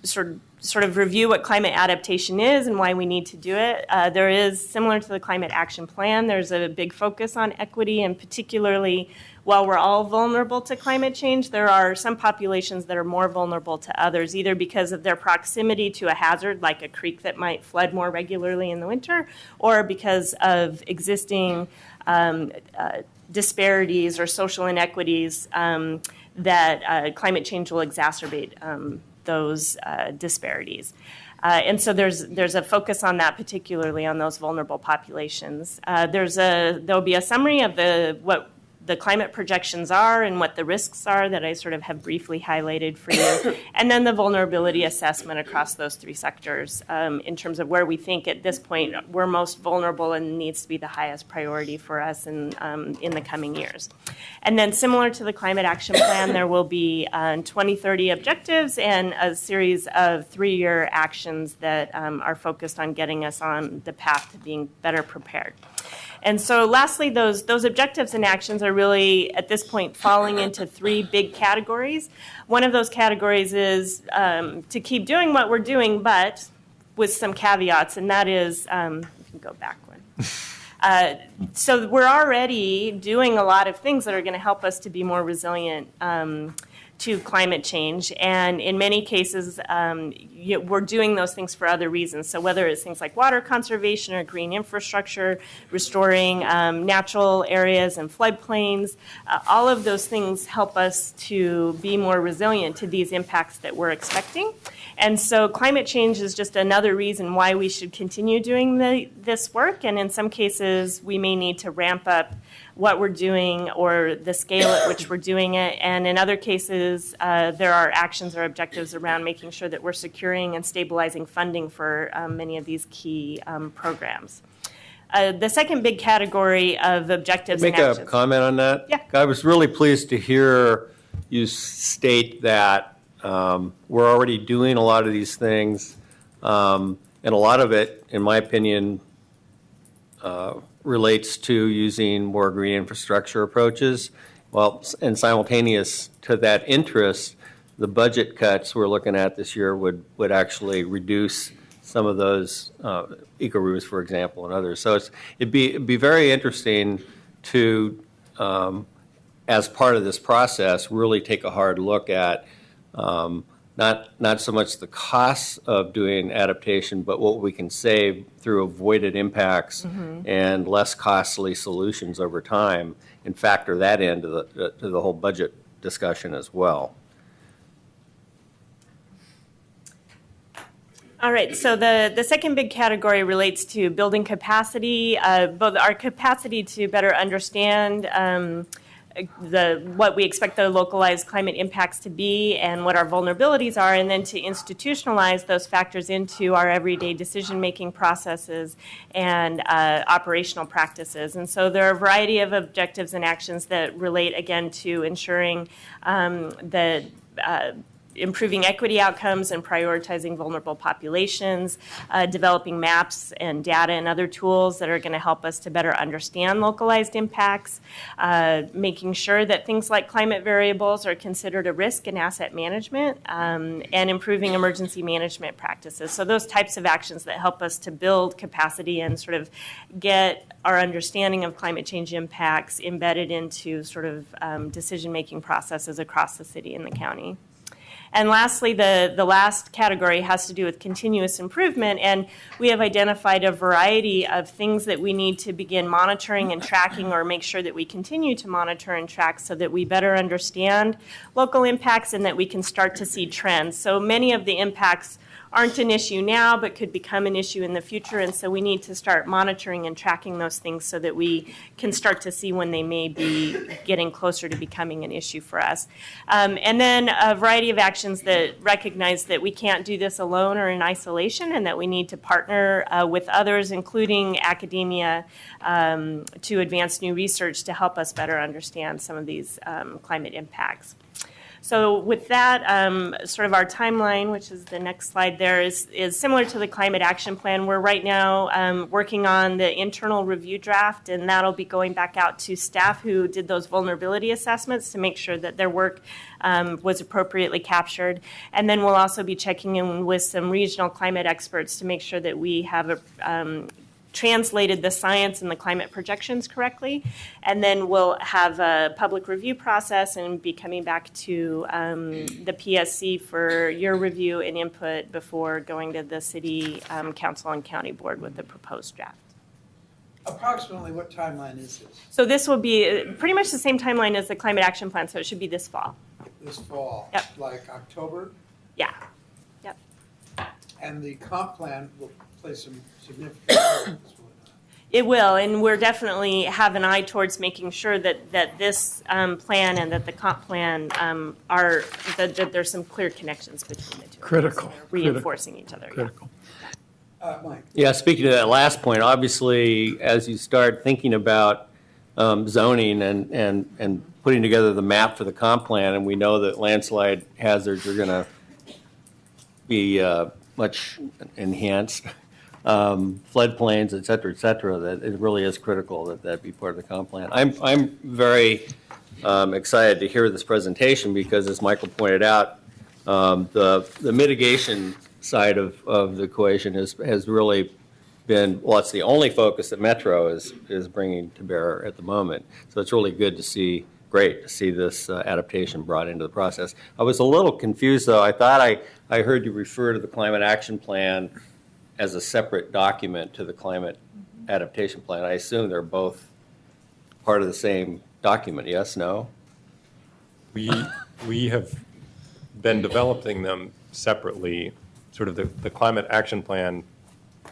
sort of review what climate adaptation is and why we need to do it. There is, similar to the Climate Action Plan, there's a big focus on equity, and particularly while we're all vulnerable to climate change, there are some populations that are more vulnerable to others, either because of their proximity to a hazard, like a creek that might flood more regularly in the winter, or because of existing disparities or social inequities that climate change will exacerbate those disparities. And so there's a focus on that, particularly on those vulnerable populations. There'll be a summary of what the climate projections are and what the risks are that I sort of have briefly highlighted for you, and then the vulnerability assessment across those three sectors in terms of where we think at this point we're most vulnerable and needs to be the highest priority for us in the coming years. And then similar to the Climate Action Plan, there will be 2030 objectives and a series of 3-year actions that are focused on getting us on the path to being better prepared. And so lastly, those objectives and actions are really, at this point, falling into 3 big categories. One of those categories is to keep doing what we're doing, but with some caveats, and that is, you can go back one. So we're already doing a lot of things that are going to help us to be more resilient to climate change, and in many cases, we're doing those things for other reasons. So whether it's things like water conservation or green infrastructure, restoring natural areas and floodplains, all of those things help us to be more resilient to these impacts that we're expecting. And so climate change is just another reason why we should continue doing this work, and in some cases, we may need to ramp up what we're doing or the scale at which we're doing it. And in other cases, there are actions or objectives around making sure that we're securing and stabilizing funding for many of these key programs. The second big category of objectives and actions. Make a comment on that? Yeah. I was really pleased to hear you state that we're already doing a lot of these things, and a lot of it, in my opinion, relates to using more green infrastructure approaches. Well, and simultaneous to that interest, the budget cuts we're looking at this year would actually reduce some of those eco-roofs, for example, and others. So it'd be very interesting to, as part of this process, really take a hard look at not so much the costs of doing adaptation, but what we can save through avoided impacts and less costly solutions over time, and factor that into the whole budget discussion as well. All right, so the second big category relates to building capacity, both our capacity to better understand what we expect the localized climate impacts to be and what our vulnerabilities are, and then to institutionalize those factors into our everyday decision-making processes and operational practices. And so there are a variety of objectives and actions that relate, again, to ensuring that improving equity outcomes and prioritizing vulnerable populations, developing maps and data and other tools that are going to help us to better understand localized impacts, making sure that things like climate variables are considered a risk in asset management, and improving emergency management practices. So those types of actions that help us to build capacity and sort of get our understanding of climate change impacts embedded into sort of decision-making processes across the city and the county. And lastly, the last category has to do with continuous improvement, and we have identified a variety of things that we need to begin monitoring and tracking, or make sure that we continue to monitor and track so that we better understand local impacts and that we can start to see trends. So many of the impacts aren't an issue now, but could become an issue in the future. And so we need to start monitoring and tracking those things so that we can start to see when they may be getting closer to becoming an issue for us. And then a variety of actions that recognize that we can't do this alone or in isolation, and that we need to partner with others, including academia, to advance new research to help us better understand some of these climate impacts. So with that, sort of our timeline, which is the next slide there, is similar to the Climate Action Plan. We're right now working on the internal review draft, and that'll be going back out to staff who did those vulnerability assessments to make sure that their work was appropriately captured. And then we'll also be checking in with some regional climate experts to make sure that we have translated the science and the climate projections correctly, and then we'll have a public review process and be coming back to the PSC for your review and input before going to the City Council and County Board with the proposed draft. Approximately what timeline is this? So this will be pretty much the same timeline as the Climate Action Plan, so it should be this fall. this fall. Yep. Like October, Yeah. Yep. and the comp plan will play some significant role in this, will it not? It will, and we're definitely have an eye towards making sure that this plan and that the comp plan are, that there's some clear connections between the two. Critical. Reinforcing each other, yeah. Mike? Yeah, speaking to that last point, obviously, as you start thinking about zoning and putting together the map for the comp plan, and we know that landslide hazards are going to be much enhanced, floodplains, et cetera, that it really is critical that that be part of the comp plan. I'm very excited to hear this presentation because, as Michael pointed out, the mitigation side of the equation has really been, well, it's the only focus that Metro is bringing to bear at the moment. So it's really good to see, great to see this adaptation brought into the process. I was a little confused, though. I thought I heard you refer to the Climate Action Plan as a separate document to the Climate Adaptation Plan. I assume they're both part of the same document, yes, no? We have been developing them separately. Sort of the Climate Action Plan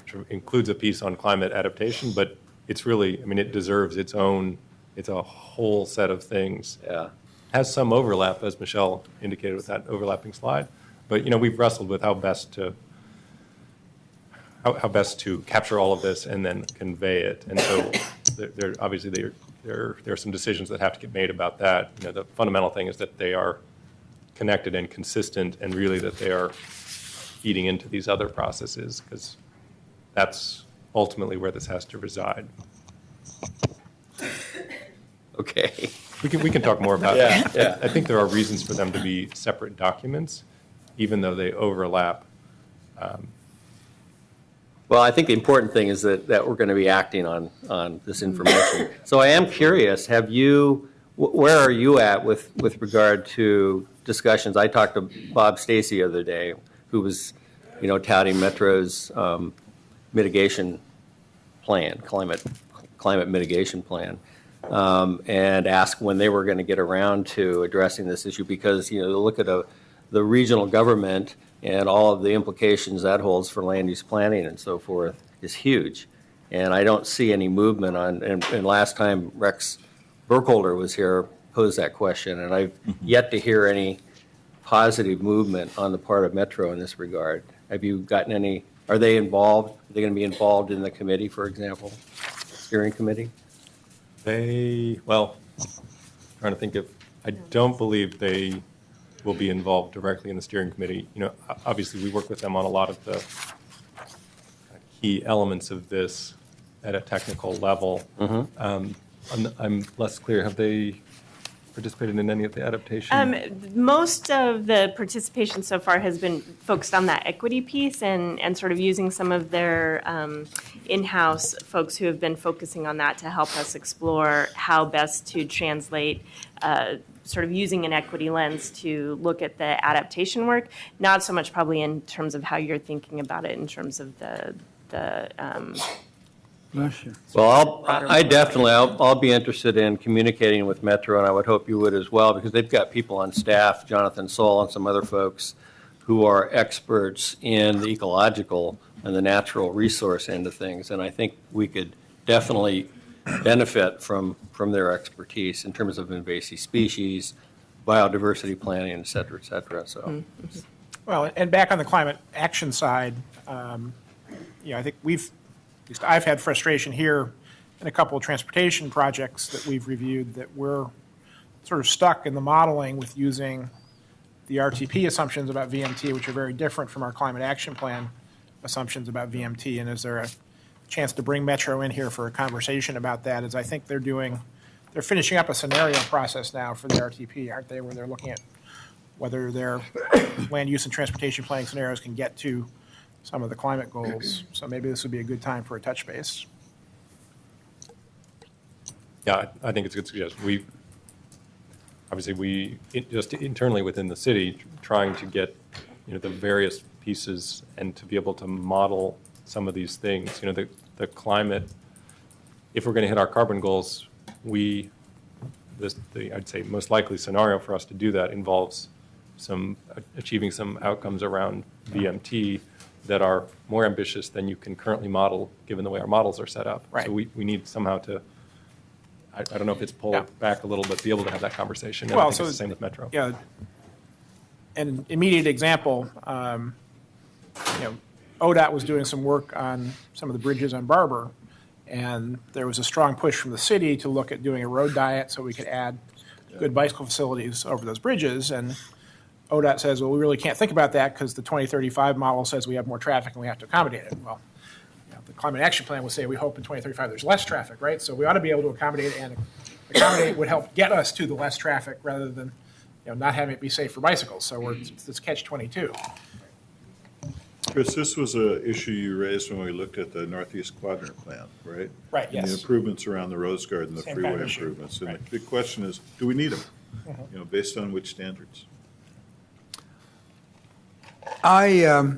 sort of includes a piece on climate adaptation, but it's really, I mean, it deserves its own, it's a whole set of things. Yeah. Has some overlap, as Michelle indicated with that overlapping slide, but, you know, we've wrestled with how best to capture all of this and then convey it. And so there obviously there are some decisions that have to get made about that. You know, the fundamental thing is that they are connected and consistent, and really that they are feeding into these other processes, because that's ultimately where this has to reside. Okay. We can talk more about Yeah, it. yeah. I think there are reasons for them to be separate documents, even though they overlap. Well, I think the important thing is that we're going to be acting on this information. So I am curious, where are you at with regard to discussions? I talked to Bob Stacy the other day, who was, you know, touting Metro's mitigation plan, climate mitigation plan, and asked when they were going to get around to addressing this issue, because, you know, look at the regional government and all of the implications that holds for land use planning and so forth is huge. And I don't see any movement on, and last time Rex Burkholder was here, posed that question, and I've yet to hear any positive movement on the part of Metro in this regard. Have you gotten any, are they involved? Are they going to be involved in the committee, for example, steering committee? Well, trying to think if, I don't believe they will be involved directly in the steering committee. You know, obviously we work with them on a lot of the key elements of this at a technical level. I'm less clear. Have they participated in any of the adaptation? Most of the participation so far has been focused on that equity piece and sort of using some of their in-house folks who have been focusing on that to help us explore how best to translate sort of using an equity lens to look at the adaptation work, not so much probably in terms of how you're thinking about it in terms of the Well, I'll be interested in communicating with Metro, and I would hope you would as well, because they've got people on staff, Jonathan Soul and some other folks, who are experts in the ecological and the natural resource end of things. And I think we could definitely benefit from their expertise in terms of invasive species, biodiversity planning, et cetera, so. Well, and back on the climate action side, you know, I think at least I've had frustration here in a couple of transportation projects that we've reviewed, that we're sort of stuck in the modeling with using the RTP assumptions about VMT, which are very different from our climate action plan assumptions about VMT. And is there a chance to bring Metro in here for a conversation about that? As I think they're finishing up a scenario process now for the RTP, aren't they, where they're looking at whether their land use and transportation planning scenarios can get to some of the climate goals. So maybe this would be a good time for a touch base. Yeah, I think it's a good suggestion. We just internally within the city, trying to get, you know, the various pieces and to be able to model some of these things. You know, the climate, if we're going to hit our carbon goals, we I'd say most likely scenario for us to do that involves achieving some outcomes around VMT that are more ambitious than you can currently model, given the way our models are set up. Right. So we need somehow to, I don't know if it's pull back a little, but be able to have that conversation. And Well, I think so it's the same with Metro. Yeah, an immediate example, ODOT was doing some work on some of the bridges on Barber, and there was a strong push from the city to look at doing a road diet so we could add good bicycle facilities over those bridges. And ODOT says, well, we really can't think about that because the 2035 model says we have more traffic and we have to accommodate it. Well, the Climate Action Plan would say we hope in 2035 there's less traffic, right? So we ought to be able to accommodate, and accommodate would help get us to the less traffic rather than not having it be safe for bicycles. So it's catch-22. Chris, this was an issue you raised when we looked at the Northeast Quadrant Plan, right? Right, And yes. the improvements around the Rose Garden, the Same freeway kind of issue. improvements. And Right. the big question is, do we need them? Based on which standards? I,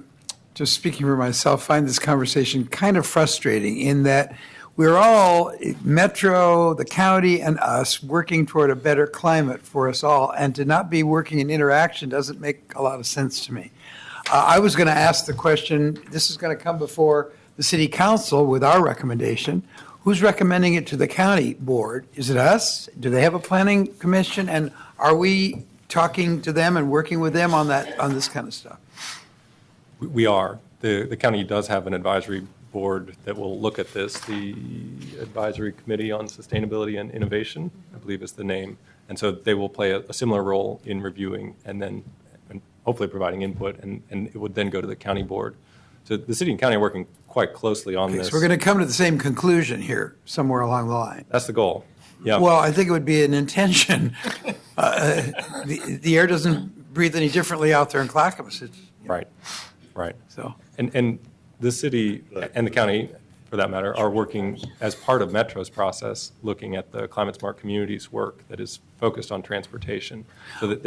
just speaking for myself, find this conversation kind of frustrating in that we're all, Metro, the county, and us, working toward a better climate for us all, and to not be working in interaction doesn't make a lot of sense to me. I was going to ask the question, this is going to come before the city council with our recommendation. Who's recommending it to the county board? Is it us? Do they have a planning commission? And are we talking to them and working with them on this kind of stuff? We are. The county does have an advisory board that will look at this. The Advisory Committee on Sustainability and Innovation, I believe is the name. And so they will play a similar role in reviewing and then hopefully providing input, and it would then go to the county board. So the city and county are working quite closely on this. So we're going to come to the same conclusion here somewhere along the line. That's the goal. Yeah. Well, I think it would be an intention. The air doesn't breathe any differently out there in Clackamas. Right. So. And the city and the county, for that matter, are working as part of Metro's process, looking at the Climate Smart Communities work that is focused on transportation, so that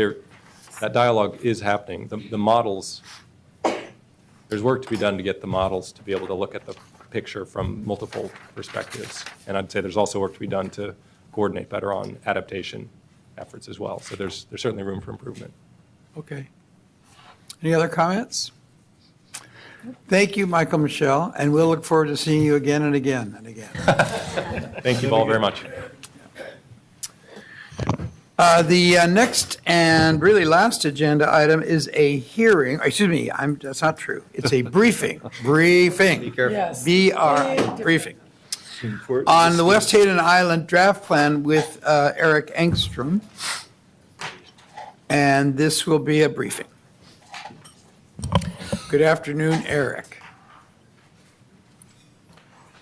that dialogue is happening. The models, there's work to be done to get the models to be able to look at the picture from multiple perspectives. And I'd say there's also work to be done to coordinate better on adaptation efforts as well. So there's certainly room for improvement. Okay. Any other comments? Thank you, Michael, Michelle, and we'll look forward to seeing you again and again and again. Thank you all very much. The next and really last agenda item is a hearing, excuse me, that's not true. It's a briefing. Briefing. Yes. Briefing. On the West Hayden Island draft plan with Eric Engstrom. And this will be a briefing. Good afternoon, Eric.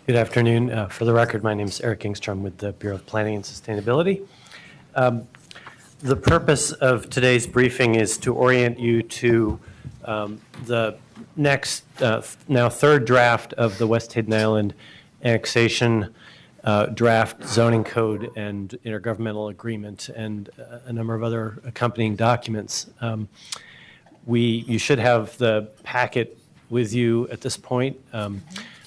Good afternoon. For the record, my name is Eric Engstrom with the Bureau of Planning and Sustainability. The purpose of today's briefing is to orient you to the next, now third draft of the West Hayden Island annexation draft zoning code and intergovernmental agreement and a number of other accompanying documents. You should have the packet with you at this point. I'm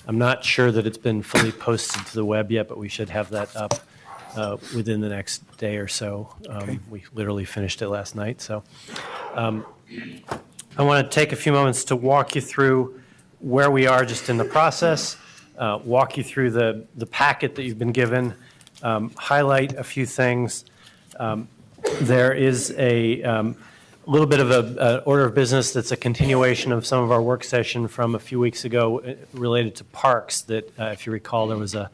not sure that it's been fully posted to the web yet, but we should have that up within the next day or so. Okay. We literally finished it last night. So I want to take a few moments to walk you through where we are just in the process, walk you through the packet that you've been given, highlight a few things. There is a little bit of an order of business that's a continuation of some of our work session from a few weeks ago related to parks that, if you recall, there was a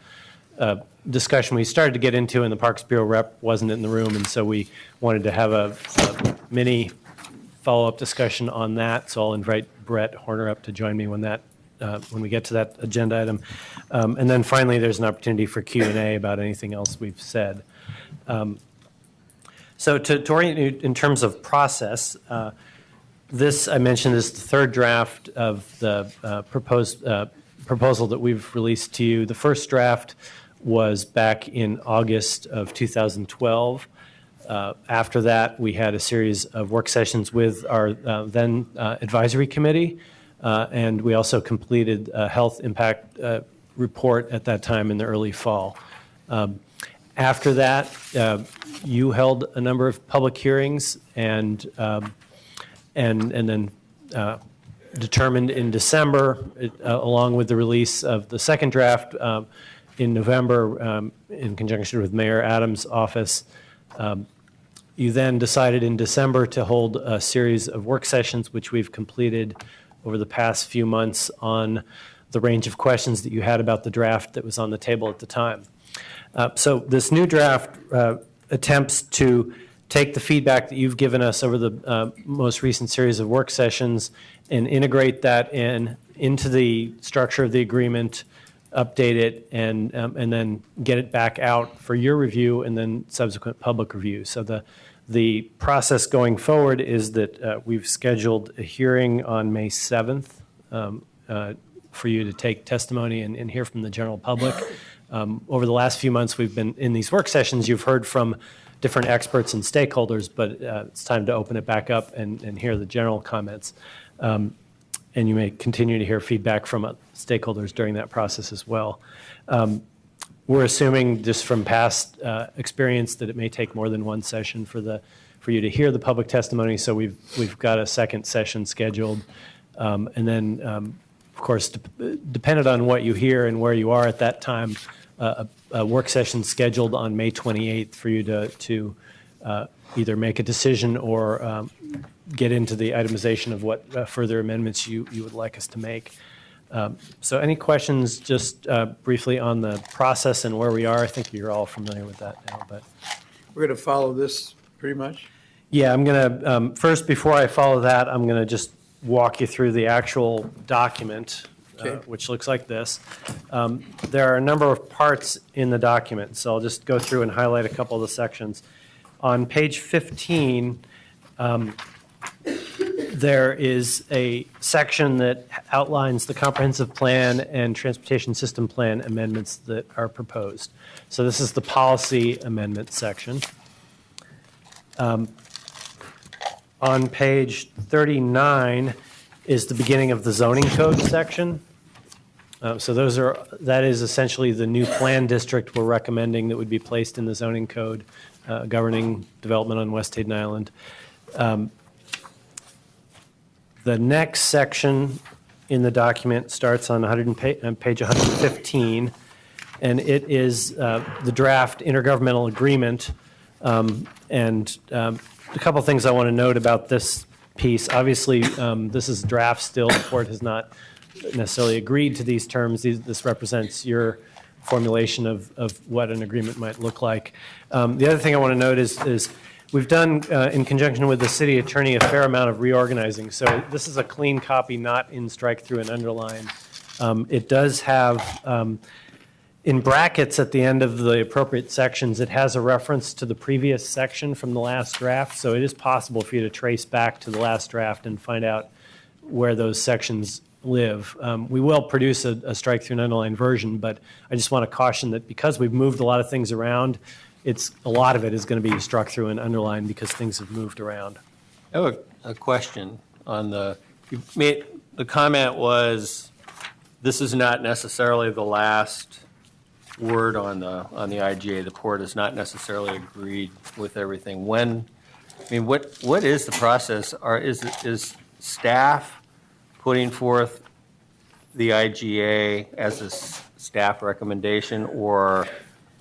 discussion we started to get into, and the Parks Bureau rep wasn't in the room, and so we wanted to have a mini follow-up discussion on that. So I'll invite Brett Horner up to join me when we get to that agenda item. And then finally, there's an opportunity for Q&A about anything else we've said. So to orient you in terms of process, this, I mentioned, is the third draft of the proposed proposal that we've released to you. The first draft was back in August of 2012. After that, we had a series of work sessions with our then advisory committee, and we also completed a health impact report at that time in the early fall. After that, you held a number of public hearings and then determined in December, along with the release of the second draft in November in conjunction with Mayor Adams' office. You then decided in December to hold a series of work sessions, which we've completed over the past few months on the range of questions that you had about the draft that was on the table at the time. So this new draft attempts to take the feedback that you've given us over the most recent series of work sessions and integrate that into the structure of the agreement, update it, and then get it back out for your review and then subsequent public review. So the process going forward is that we've scheduled a hearing on May 7th for you to take testimony and hear from the general public. Over the last few months, we've been in these work sessions. You've heard from different experts and stakeholders, but it's time to open it back up and hear the general comments. And you may continue to hear feedback from stakeholders during that process as well. We're assuming just from past experience that it may take more than one session for you to hear the public testimony, so we've got a second session scheduled. And then, of course, dependent on what you hear and where you are at that time, a work session scheduled on May 28th for you to either make a decision or get into the itemization of what further amendments you would like us to make. So any questions just briefly on the process and where we are? I think you're all familiar with that now, but. We're going to follow this pretty much? Yeah, I'm going to, first, before I follow that, I'm going to just walk you through the actual document, which looks like this. There are a number of parts in the document, so I'll just go through and highlight a couple of the sections. On page 15, there is a section that outlines the comprehensive plan and transportation system plan amendments that are proposed. So this is the policy amendment section. On page 39 is the beginning of the zoning code section. So that is essentially the new plan district we're recommending that would be placed in the zoning code governing development on West Hayden Island. The next section in the document starts on page 115, and it is the draft intergovernmental agreement. And a couple things I want to note about this piece. Obviously, this is draft still. The court has not necessarily agreed to these terms. This represents your formulation of what an agreement might look like. The other thing I want to note is we've done, in conjunction with the city attorney, a fair amount of reorganizing. So this is a clean copy, not in strike through and underline. It does have, in brackets at the end of the appropriate sections, it has a reference to the previous section from the last draft. So it is possible for you to trace back to the last draft and find out where those sections live. We will produce a strike through and underline version, but I just want to caution that because we've moved a lot of things around, a lot of it is going to be struck through and underlined because things have moved around. I have a question on the comment was, this is not necessarily the last word on the IGA. The court has not necessarily agreed with everything. What is the process? Is staff putting forth the IGA as a staff recommendation, or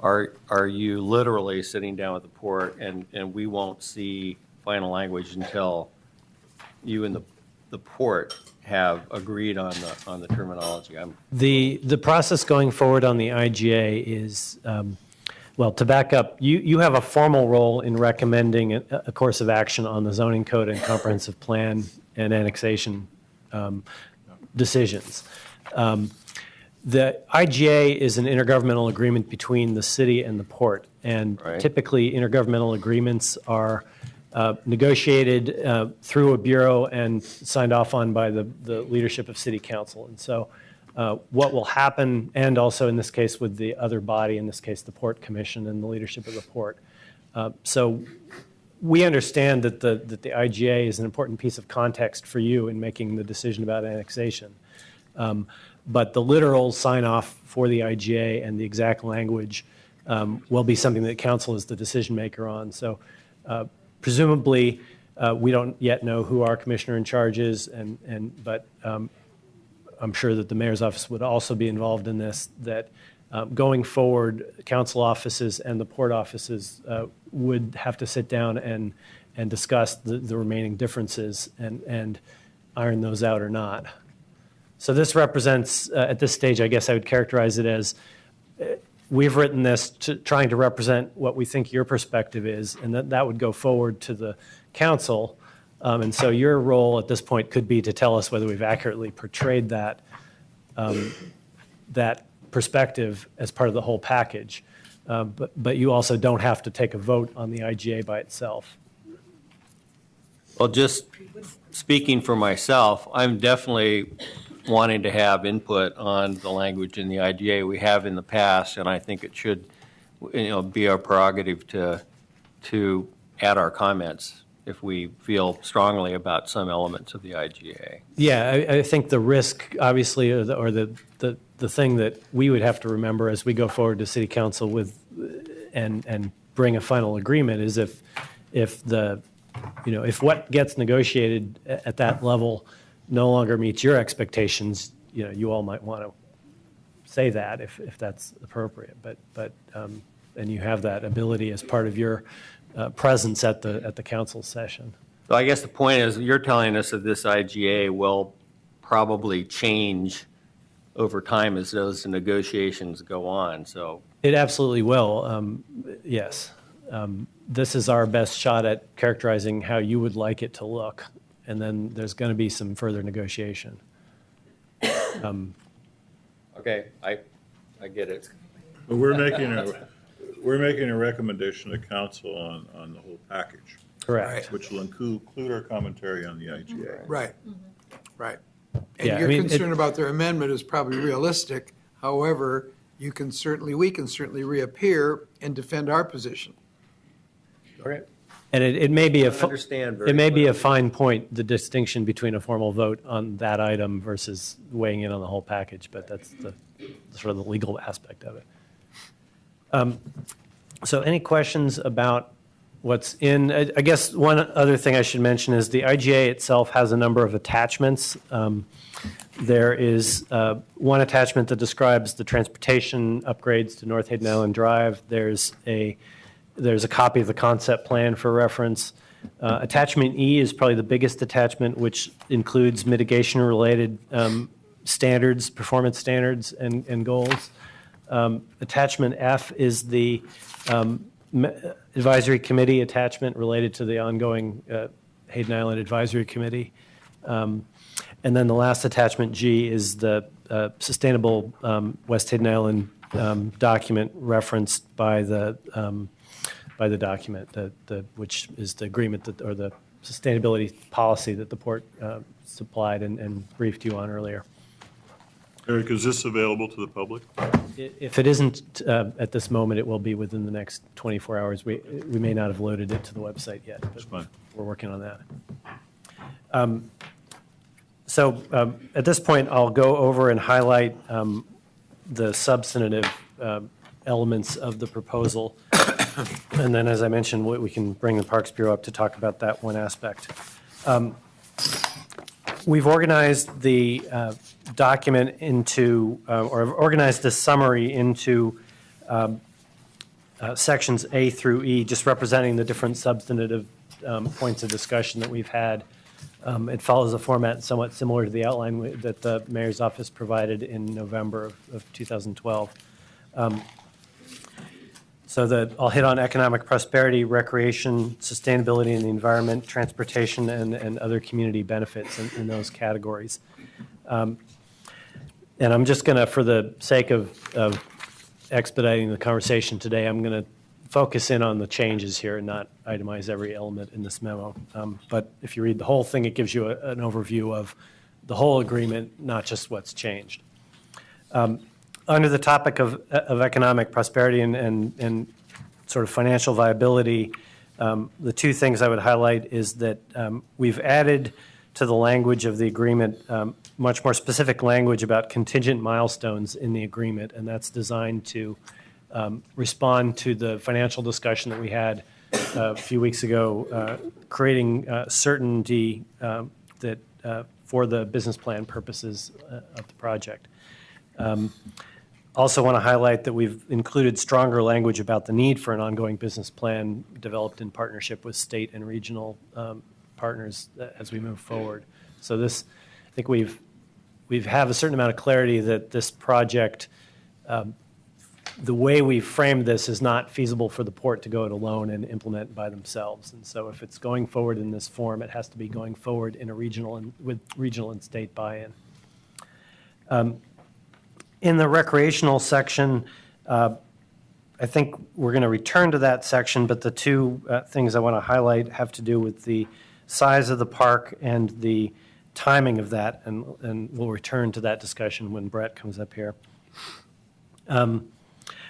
are you literally sitting down with the port and we won't see final language until you and the port have agreed on the terminology? The process going forward on the IGA is, well, to back up, you have a formal role in recommending a course of action on the zoning code and comprehensive plan and annexation decisions. The IGA is an intergovernmental agreement between the city and the port, and typically intergovernmental agreements are negotiated through a bureau and signed off on by the leadership of city council. And so what will happen, and also in this case with the other body, in this case the Port Commission and the leadership of the port. So we understand that the IGA is an important piece of context for you in making the decision about annexation. But the literal sign-off for the IGA and the exact language will be something that council is the decision maker on. So presumably, we don't yet know who our commissioner in charge is, but I'm sure that the mayor's office would also be involved in this, that going forward, council offices and the port offices would have to sit down and discuss the remaining differences and iron those out or not. So this represents, at this stage, I guess I would characterize it as we've written this trying to represent what we think your perspective is, and that would go forward to the council. And so your role at this point could be to tell us whether we've accurately portrayed that perspective as part of the whole package. But you also don't have to take a vote on the IGA by itself. Well, just speaking for myself, I'm definitely wanting to have input on the language in the IGA we have in the past, and I think it should, be our prerogative to add our comments if we feel strongly about some elements of the IGA. Yeah, I think the risk, obviously, or the thing that we would have to remember as we go forward to City Council with and bring a final agreement is if what gets negotiated at that level no longer meets your expectations, you all might want to say that if that's appropriate. But and you have that ability as part of your presence at the council session. So I guess the point is you're telling us that this IGA will probably change over time as those negotiations go on. So it absolutely will. Yes. This is our best shot at characterizing how you would like it to look. And then there's going to be some further negotiation. Okay, I get it. But we're making a recommendation to council on the whole package. Correct. Which will include our commentary on the IGA. Right, right. And Yeah, your concern about their amendment is probably realistic. However, we can certainly reappear and defend our position. Okay. And it may be Understand very it may be a well. fine point, the distinction between a formal vote on that item versus weighing in on the whole package, but that's the sort of the legal aspect of it. So any questions about what's in? I guess one other thing I should mention is the IGA itself has a number of attachments. There is one attachment that describes the transportation upgrades to North Hayden Island Drive. There's a copy of the concept plan for reference. Attachment E is probably the biggest attachment, which includes mitigation-related standards, performance standards, and goals. Attachment F is the advisory committee attachment related to the ongoing Hayden Island Advisory Committee. And then the last attachment, G, is the sustainable West Hayden Island document referenced by the document, which is the agreement or the sustainability policy that the port supplied and briefed you on earlier. Eric, is this available to the public? If it isn't at this moment, it will be within the next 24 hours. We may not have loaded it to the website yet, but That's fine. we're working on that. So at this point, I'll go over and highlight the substantive elements of the proposal. And then, as I mentioned, we can bring the Parks Bureau up to talk about that one aspect. We've organized the document into, or organized the summary into sections A through E, just representing the different substantive points of discussion that we've had. It follows a format somewhat similar to the outline that the mayor's office provided in November of 2012. So I'll hit on economic prosperity, recreation, sustainability in the environment, transportation, and other community benefits in those categories. And I'm just going to, for the sake of expediting the conversation today, I'm going to focus in on the changes here and not itemize every element in this memo. But if you read the whole thing, it gives you an overview of the whole agreement, not just what's changed. Under the topic of economic prosperity and sort of financial viability, the two things I would highlight is that we've added to the language of the agreement much more specific language about contingent milestones in the agreement, and that's designed to respond to the financial discussion that we had a few weeks ago, creating certainty that for the business plan purposes of the project. Also want to highlight that we've included stronger language about the need for an ongoing business plan developed in partnership with state and regional partners as we move forward. So this, I think we've have a certain amount of clarity that this project, the way we framed this is not feasible for the port to go it alone and implement by themselves. And so if it's going forward in this form, it has to be going forward in a regional and with regional and state buy-in. In the recreational section, I think we're going to return to that section, but the two things I want to highlight have to do with the size of the park and the timing of that, and we'll return to that discussion when Brett comes up here.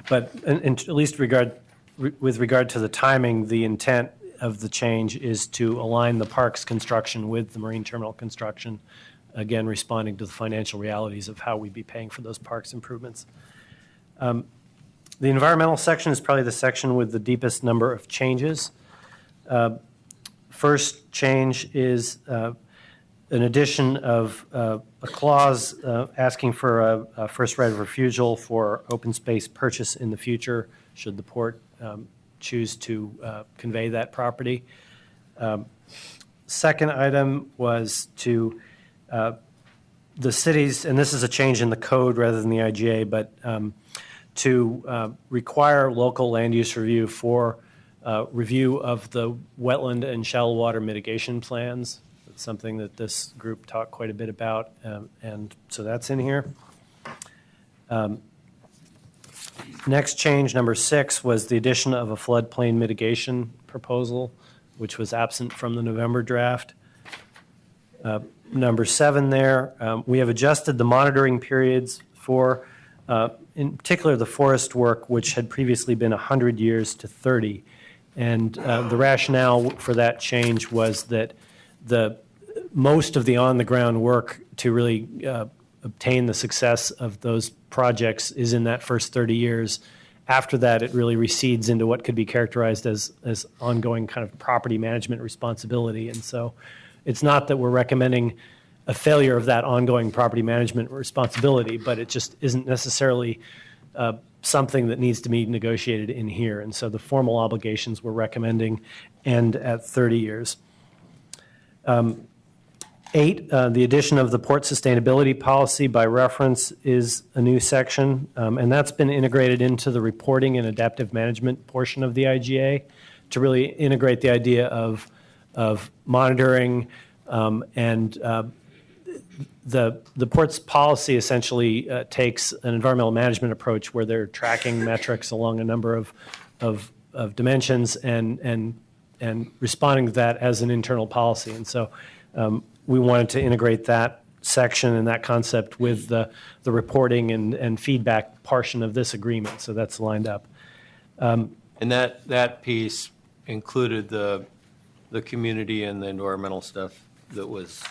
But at least with regard to the timing, the intent of the change is to align the park's construction with the marine terminal construction, again, responding to the financial realities of how we'd be paying for those parks improvements. The environmental section is probably the section with the deepest number of changes. First change is an addition of a clause asking for a first right of refusal for open space purchase in the future, should the port choose to convey that property. Second item was to the cities, and this is a change in the code rather than the IGA, but to require local land use review for review of the wetland and shallow water mitigation plans. It's something that this group talked quite a bit about, and so that's in here. Next change, number 6, was the addition of a floodplain mitigation proposal, which was absent from the November draft. Number 7 there, we have adjusted the monitoring periods for, in particular, the forest work, which had previously been 100 years to 30. And the rationale for that change was that most of the on-the-ground work to really obtain the success of those projects is in that first 30 years. After that, it really recedes into what could be characterized as ongoing kind of property management responsibility. And so it's not that we're recommending a failure of that ongoing property management responsibility, but it just isn't necessarily something that needs to be negotiated in here. And so the formal obligations we're recommending end at 30 years. 8, the addition of the port sustainability policy by reference is a new section, and that's been integrated into the reporting and adaptive management portion of the IGA to really integrate the idea of monitoring and the port's policy essentially takes an environmental management approach where they're tracking metrics along a number of dimensions and responding to that as an internal policy. And so we wanted to integrate that section and that concept with the reporting and feedback portion of this agreement. So that's lined up. And that piece included the community and the environmental stuff that was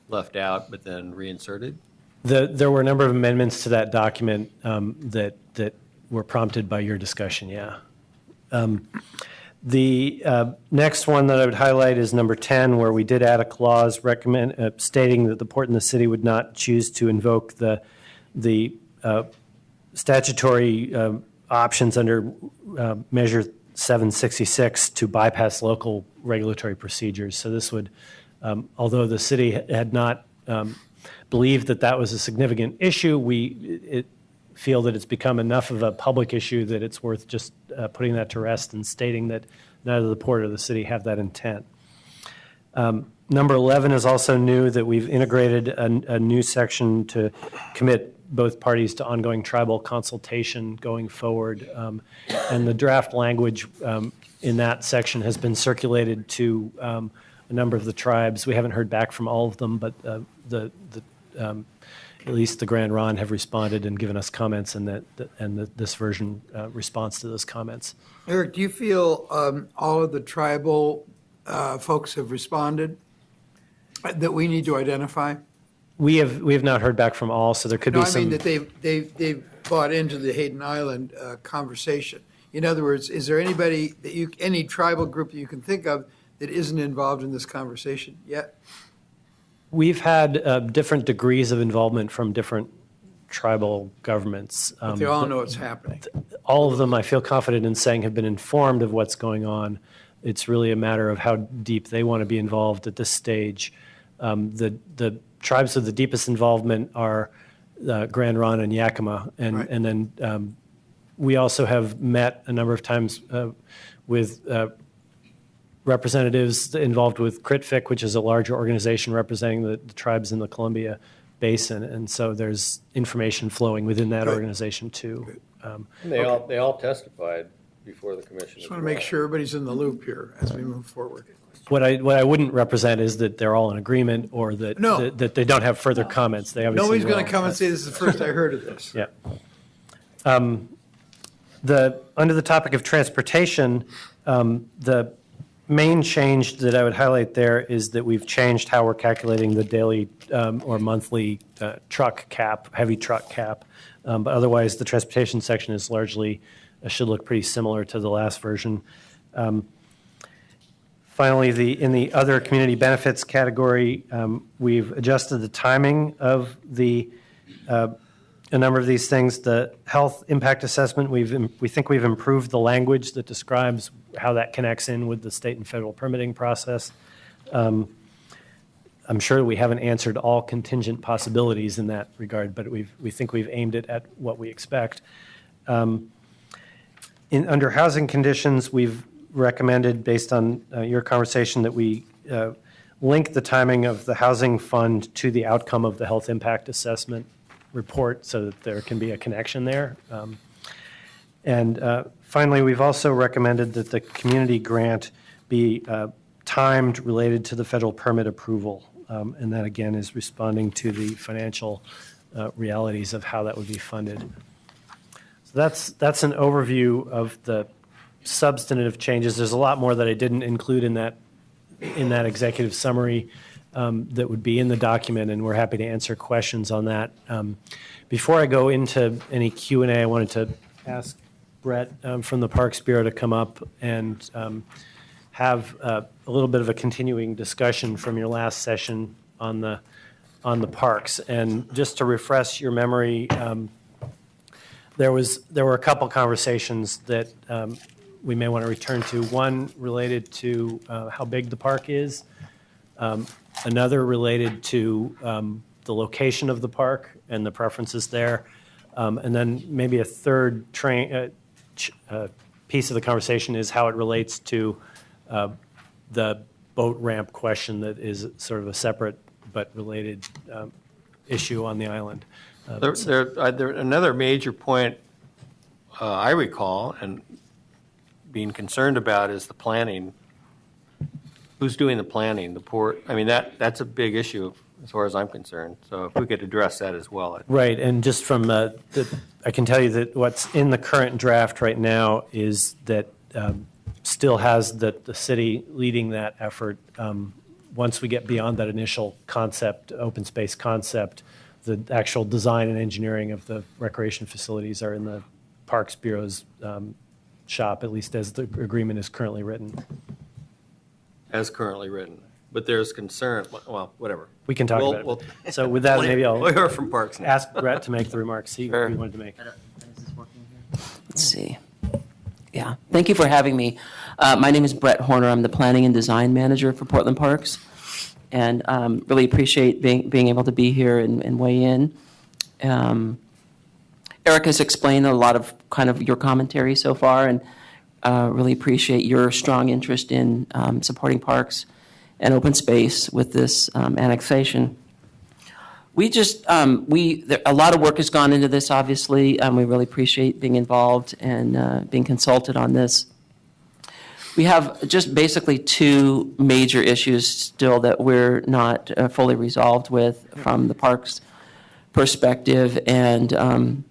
left out but then reinserted? There were a number of amendments to that document that were prompted by your discussion, yeah. The next one that I would highlight is number 10, where we did add a clause stating that the port and the city would not choose to invoke the statutory options under Measure 766 to bypass local regulatory procedures. So this would, although the city had not believed that that was a significant issue, we feel that it's become enough of a public issue that it's worth just putting that to rest and stating that neither the port or the city have that intent. Number 11 is also new, that we've integrated a new section to commit both parties to ongoing tribal consultation going forward. And the draft language in that section has been circulated to a number of the tribes. We haven't heard back from all of them, but at least the Grand Ron have responded and given us comments, and this version responds to those comments. Eric, do you feel all of the tribal folks have responded that we need to identify? We have not heard back from all, so there could No, be I some. mean that they've bought into the Hayden Island conversation. In other words, is there anybody any tribal group that you can think of that isn't involved in this conversation yet? We've had different degrees of involvement from different tribal governments. But they all know it's happening. All of them, I feel confident in saying, have been informed of what's going on. It's really a matter of how deep they want to be involved at this stage. The tribes with the deepest involvement are Grand Ronde and Yakima, and Right. and then we also have met a number of times with representatives involved with CRITFIC, which is a larger organization representing the tribes in the Columbia Basin, and so there's information flowing within that Good. organization too. They all testified before the commission. Just want to make sure everybody's in the loop here as we move forward. What I wouldn't represent is that they're all in agreement or that No. that they don't have further comments. They obviously Nobody's going will. to come and say, this is the first I heard of this. Yeah. Under the topic of transportation, the main change that I would highlight there is that we've changed how we're calculating the daily or monthly truck cap, heavy truck cap. But otherwise, the transportation section is largely, should look pretty similar to the last version. Finally, in the other community benefits category, we've adjusted the timing of a number of these things. The health impact assessment, we think we've improved the language that describes how that connects in with the state and federal permitting process. I'm sure we haven't answered all contingent possibilities in that regard, but we think we've aimed it at what we expect. Under housing conditions, we've recommended, based on your conversation, that we link the timing of the housing fund to the outcome of the health impact assessment report so that there can be a connection there. And finally, we've also recommended that the community grant be timed related to the federal permit approval. And that, again, is responding to the financial realities of how that would be funded. So that's an overview of the substantive changes. There's a lot more that I didn't include in that executive summary that would be in the document, and we're happy to answer questions on that. Before I go into any Q&A, I wanted to ask Brett from the Parks Bureau to come up and have a little bit of a continuing discussion from your last session on the parks. And just to refresh your memory, there were a couple conversations that we may want to return to. One related to how big the park is. Another related to the location of the park and the preferences there. And then maybe a third piece of the conversation is how it relates to the boat ramp question that is sort of a separate but related issue on the island. Another major point I recall and being concerned about is the planning. Who's doing the planning? The port? I mean, that's a big issue as far as I'm concerned. So if we could address that as well. Right, and just from I can tell you that what's in the current draft right now is that still has the city leading that effort. Once we get beyond that initial concept, open space concept, the actual design and engineering of the recreation facilities are in the Parks Bureau's shop, at least as the agreement is currently written. As currently written. But there's concern, well, whatever. We can talk about it. So with that, maybe I'll we'll hear from Parks now. ask Brett to make the remarks he Sure. wanted to make. Let's see. Yeah, thank you for having me. My name is Brett Horner. I'm the Planning and Design Manager for Portland Parks, and really appreciate being able to be here and weigh in. Eric has explained a lot of kind of your commentary so far, and really appreciate your strong interest in supporting parks and open space with this annexation. We just, a lot of work has gone into this, obviously. We really appreciate being involved and being consulted on this. We have just basically two major issues still that we're not fully resolved with from the parks perspective. And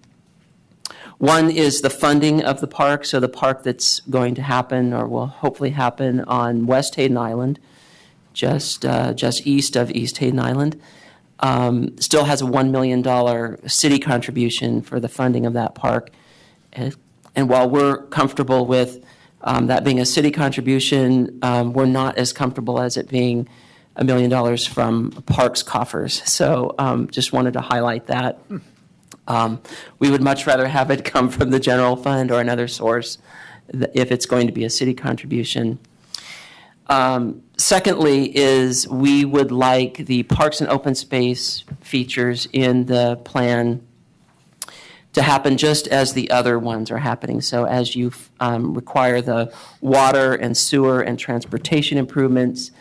one is the funding of the park. So the park that's going to happen or will hopefully happen on West Hayden Island, just east of East Hayden Island. still has a $1 million city contribution for the funding of that park. And while we're comfortable with that being a city contribution, we're not as comfortable as it being $1 million from parks coffers. So just wanted to highlight that. We would much rather have it come from the general fund or another source if it's going to be a city contribution. Secondly is we would like the parks and open space features in the plan to happen just as the other ones are happening. So as you require the water and sewer and transportation improvements,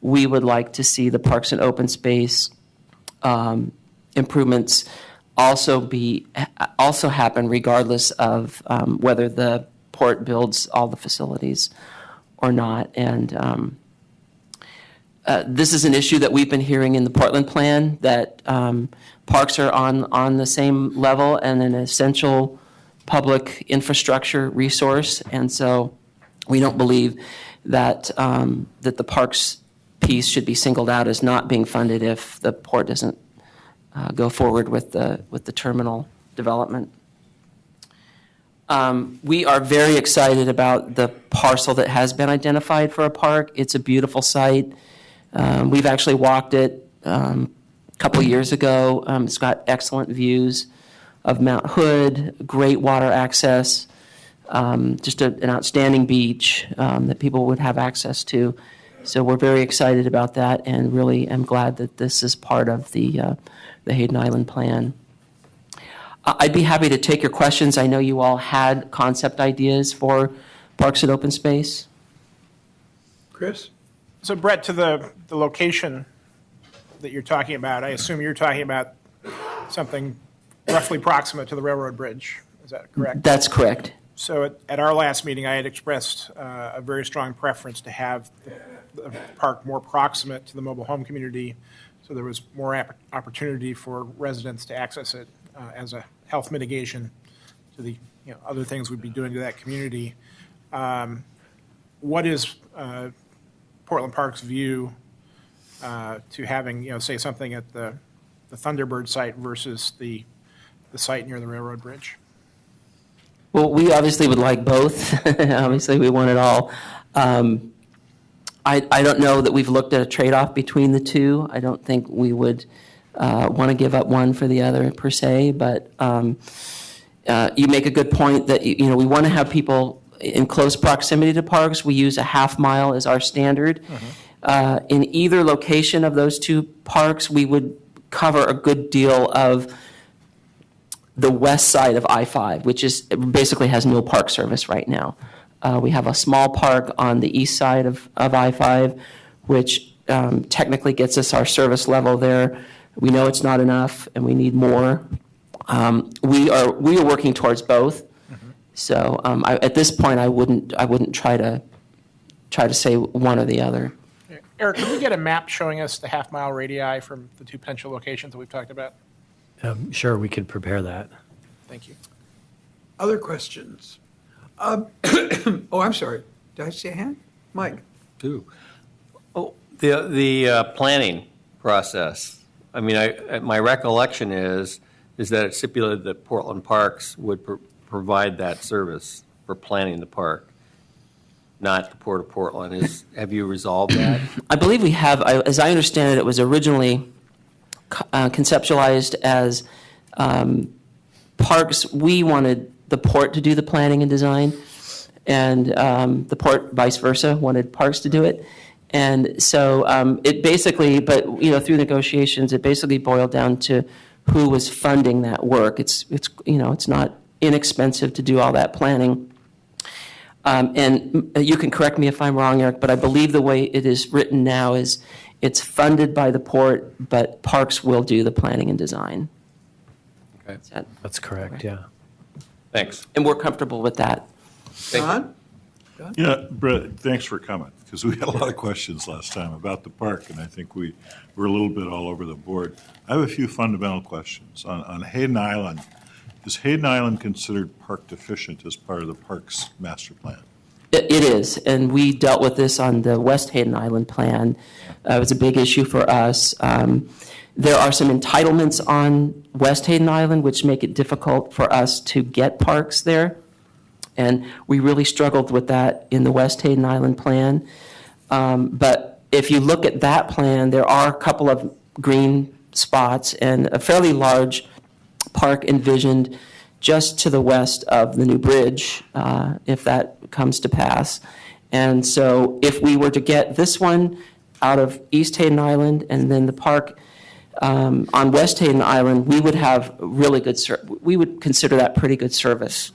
we would like to see the parks and open space improvements also happen regardless of whether the port builds all the facilities or not. And this is an issue that we've been hearing in the Portland plan, that parks are on the same level and an essential public infrastructure resource. And so we don't believe that that the parks piece should be singled out as not being funded if the port doesn't go forward with the terminal development. We are very excited about the parcel that has been identified for a park. It's a beautiful site. We've actually walked it a couple years ago. It's got excellent views of Mount Hood, great water access, just an outstanding beach that people would have access to. So we're very excited about that, and really am glad that this is part of the Hayden Island plan. I'd be happy to take your questions. I know you all had concept ideas for parks and open space. Chris? So Brett, to the location that you're talking about, I assume you're talking about something roughly proximate to the railroad bridge. Is that correct? That's correct. So at our last meeting, I had expressed a very strong preference to have the park more proximate to the mobile home community, so there was more opportunity for residents to access it as a health mitigation to the other things we'd be doing to that community. What is Portland Park's view to having, say, something at the Thunderbird site versus the site near the railroad bridge? Well, we obviously would like both. Obviously, we want it all. I don't know that we've looked at a trade-off between the two. I don't think we would want to give up one for the other per se, but you make a good point that we want to have people in close proximity to parks. We use a half mile as our standard. Mm-hmm. In either location of those two parks, we would cover a good deal of the west side of I-5, which basically has no park service right now. We have a small park on the east side of I-5, which technically gets us our service level there. We know it's not enough, and we need more. We are working towards both. Mm-hmm. So at this point, I wouldn't try to say one or the other. Eric, can we get a map showing us the half-mile radii from the two potential locations that we've talked about? Sure, we could prepare that. Thank you. Other questions? Oh, I'm sorry. Did I see a hand? Mike? Oh, the planning process. I mean, my recollection is that it stipulated that Portland Parks would provide that service for planning the park, not the Port of Portland. Have you resolved that? I believe we have. As I understand it, it was originally conceptualized as parks. We wanted the port to do the planning and design, and the port, vice versa, wanted parks to do it. And so it basically, but through negotiations, it basically boiled down to who was funding that work. It's not inexpensive to do all that planning. And you can correct me if I'm wrong, Eric, but I believe the way it is written now is it's funded by the port, but parks will do the planning and design. Okay. That's correct, yeah. Thanks. And we're comfortable with that. John? Yeah, Brett, thanks for coming, because we had a lot of questions last time about the park, and I think we were a little bit all over the board. I have a few fundamental questions. On Hayden Island, is Hayden Island considered park deficient as part of the park's master plan? It is, and we dealt with this on the West Hayden Island plan. It was a big issue for us. There are some entitlements on West Hayden Island which make it difficult for us to get parks there, and we really struggled with that in the West Hayden Island plan. But if you look at that plan, there are a couple of green spots and a fairly large park envisioned just to the west of the new bridge, if that comes to pass. And so if we were to get this one out of East Hayden Island and then the park on West Hayden Island, we would have really good, we would consider that pretty good service.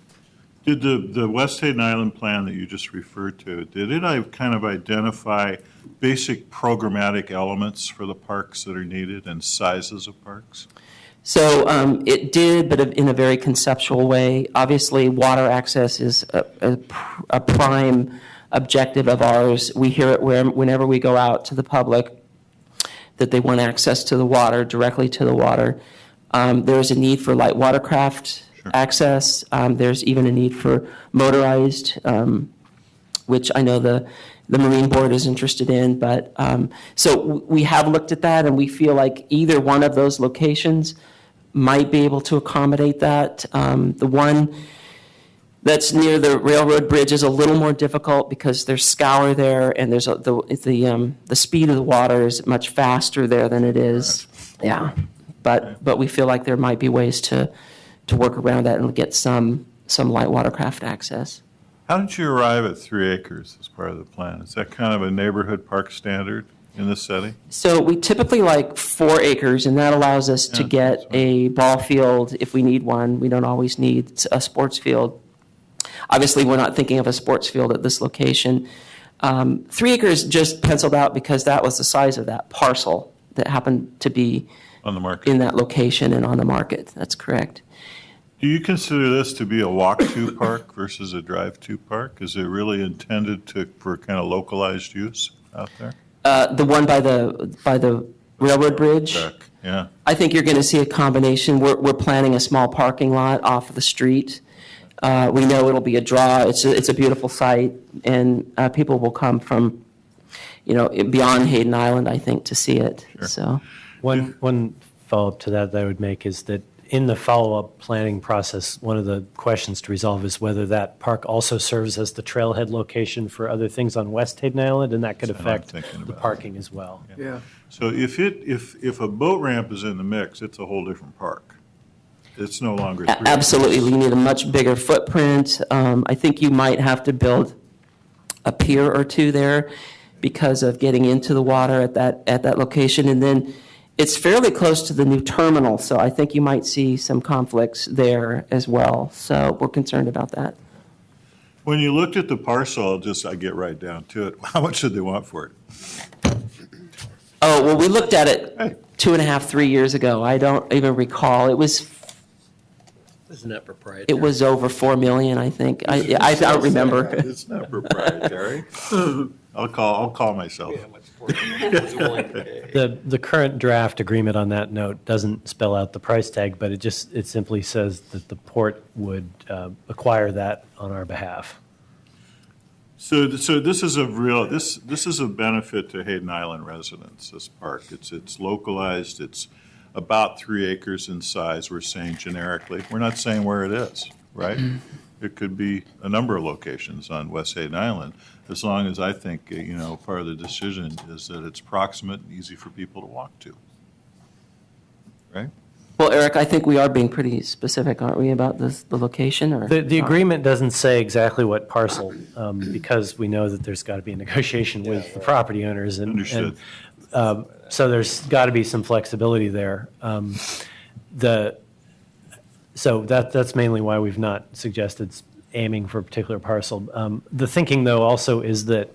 Did the West Hayden Island plan that you just referred to, did it kind of identify basic programmatic elements for the parks that are needed and sizes of parks? So it did, but in a very conceptual way. Obviously, water access is a prime objective of ours. We hear it whenever we go out to the public that they want access to the water, directly to the water. There's a need for light watercraft access. There's even a need for motorized, which I know the Marine Board is interested in. But so we have looked at that, and we feel like either one of those locations might be able to accommodate that. The one that's near the railroad bridge is a little more difficult because there's scour there, and there's the speed of the water is much faster there than it is. Yeah, but we feel like there might be ways to work around that and get some light watercraft access. How did you arrive at 3 acres as part of the plan? Is that kind of a neighborhood park standard in this setting? So we typically like 4 acres, and that allows us to get a ball field if we need one. We don't always need a sports field. Obviously, we're not thinking of a sports field at this location. 3 acres just penciled out because that was the size of that parcel that happened to be on the market, in that location and on the market. That's correct. Do you consider this to be a walk-to park versus a drive-to park? Is it really intended for kind of localized use out there? The one by the railroad bridge? Yeah. I think you're going to see a combination. We're planning a small parking lot off of the street. We know it'll be a draw. It's a beautiful site, and people will come from, beyond Hayden Island, I think, to see it. Sure. So, one follow-up to that I would make is that in the follow-up planning process, one of the questions to resolve is whether that park also serves as the trailhead location for other things on West Hayden Island, and that could affect the parking as well. Yeah. So if a boat ramp is in the mix, it's a whole different park. It's no longer 3 acres. Absolutely. We need a much bigger footprint. I think you might have to build a pier or two there because of getting into the water at that location. And then it's fairly close to the new terminal, so I think you might see some conflicts there as well. So we're concerned about that. When you looked at the parcel, I get right down to it, how much did they want for it? Oh, well, we looked at it 2.5, 3 years ago. I don't even recall. Isn't that proprietary? It was over $4 million, I think. I don't remember. It's not proprietary. I'll call myself. The current draft agreement on that note doesn't spell out the price tag, but it simply says that the port would acquire that on our behalf. So this is a benefit to Hayden Island residents, this park. It's localized, it's about 3 acres in size, we're saying generically. We're not saying where it is, right? It could be a number of locations on West Hayden Island, as long as I think, part of the decision is that it's proximate and easy for people to walk to, right? Well, Eric, I think we are being pretty specific, aren't we, about the location? Or The agreement doesn't say exactly what parcel, because we know that there's got to be a negotiation with the property owners. Understood. So there's got to be some flexibility there. So that's mainly why we've not suggested aiming for a particular parcel. The thinking, though, also is that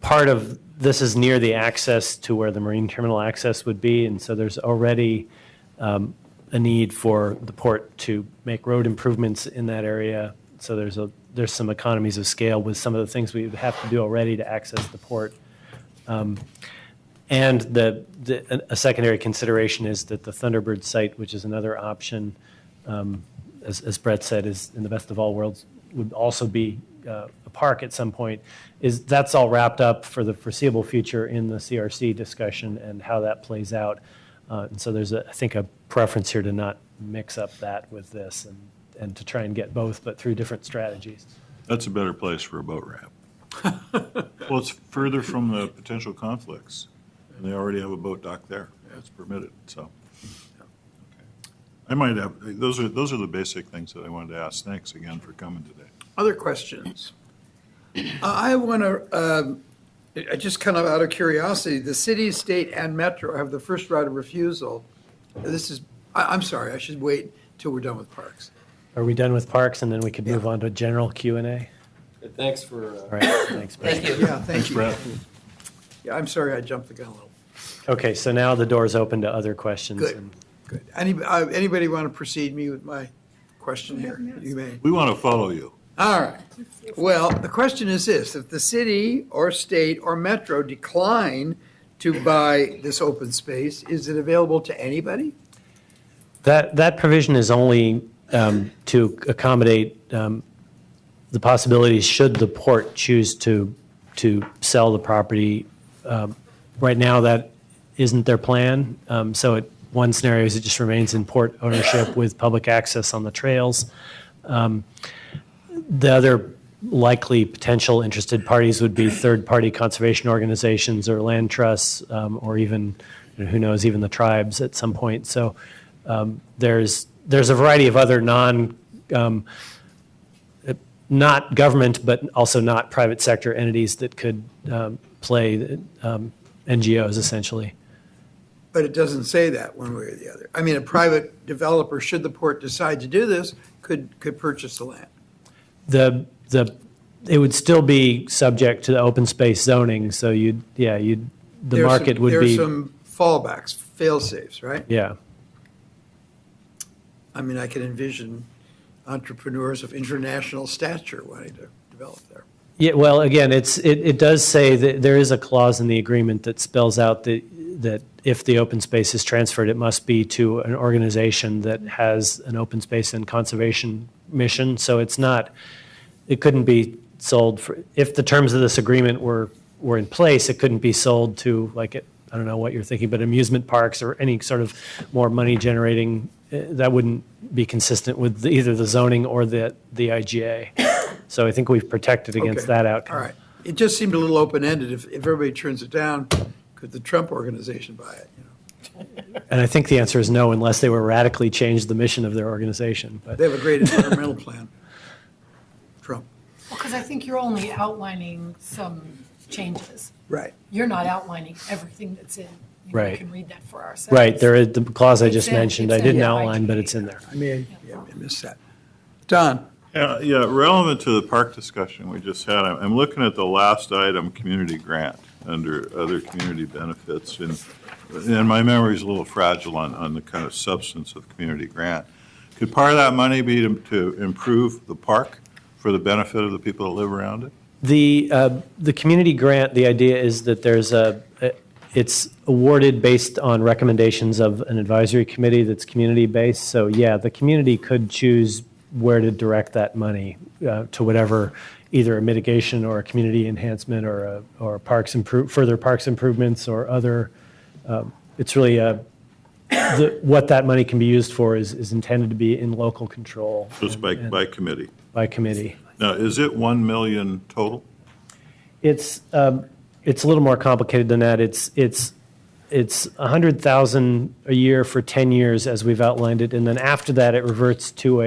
part of this is near the access to where the marine terminal access would be, and so there's already a need for the port to make road improvements in that area. So there's some economies of scale with some of the things we would have to do already to access the port. And a secondary consideration is that the Thunderbird site, which is another option, as Brett said, is in the best of all worlds, would also be a park at some point, that's all wrapped up for the foreseeable future in the CRC discussion and how that plays out. And so there's, I think, a preference here to not mix up that with this and to try and get both, but through different strategies. That's a better place for a boat ramp. Well, it's further from the potential conflicts, and they already have a boat dock there. It's permitted, so. I might have, those are the basic things that I wanted to ask. Thanks again for coming today. Other questions? I want to, just kind of out of curiosity, the city, state, and metro have the first right of refusal. This is, I'm sorry, I should wait till we're done with parks. Are we done with parks, and then we could move on to general Q&A? Thanks for. All right, thanks, Brett. Thank you. Yeah, thank Thanks, you. Brett. Yeah, I'm sorry I jumped the gun a little. Okay, so now the door's open to other questions. Good. Good. Anybody want to precede me with my question here? You may. We want to follow you. All right. Well, the question is this: if the city or state or metro decline to buy this open space, is it available to anybody? That provision is only to accommodate the possibilities should the port choose to sell the property. Right now, that isn't their plan. So one scenario is it just remains in port ownership with public access on the trails. The other likely potential interested parties would be third-party conservation organizations or land trusts, or even, who knows, even the tribes at some point. So there's a variety of other not government, but also not private sector entities that could play NGOs, essentially. But it doesn't say that one way or the other. I mean, a private developer, should the port decide to do this, could purchase the land. It would still be subject to the open space zoning, so market would be. There's some fallbacks, fail-safes, right? Yeah. I mean, I can envision entrepreneurs of international stature wanting to develop there. Yeah, well, again, it does say that there is a clause in the agreement that spells out that if the open space is transferred, it must be to an organization that has an open space and conservation mission. So it couldn't be sold if the terms of this agreement were in place, it couldn't be sold to, like, I don't know what you're thinking, but amusement parks or any sort of more money generating, that wouldn't be consistent with either the zoning or the IGA. So I think we've protected against that outcome. All right. It just seemed a little open-ended. If everybody turns it down, could the Trump organization buy it? And I think the answer is no, unless they were radically changed the mission of their organization. But they have a great environmental plan. Trump. Well, because I think you're only outlining some changes. Right. You're not outlining everything that's in. Right. We can read that for ourselves. Right. There is the clause I just It's mentioned. I in didn't the outline, IGA. but it's in there. I missed that. Don. Yeah, relevant to the park discussion we just had, I'm looking at the last item, community grant, under other community benefits, and my memory is a little fragile on the kind of substance of community grant. Could part of that money be to improve the park for the benefit of the people that live around it? The community grant, the idea is that it's awarded based on recommendations of an advisory committee that's community-based. So yeah, the community could choose where to direct that money to whatever, either a mitigation or a community enhancement or further parks improvements or other. It's really what that money can be used for is intended to be in local control. So it's by committee? By committee. Now, is it 1 million total? It's a little more complicated than that. It's $100,000 a year for 10 years as we've outlined it, and then after that it reverts to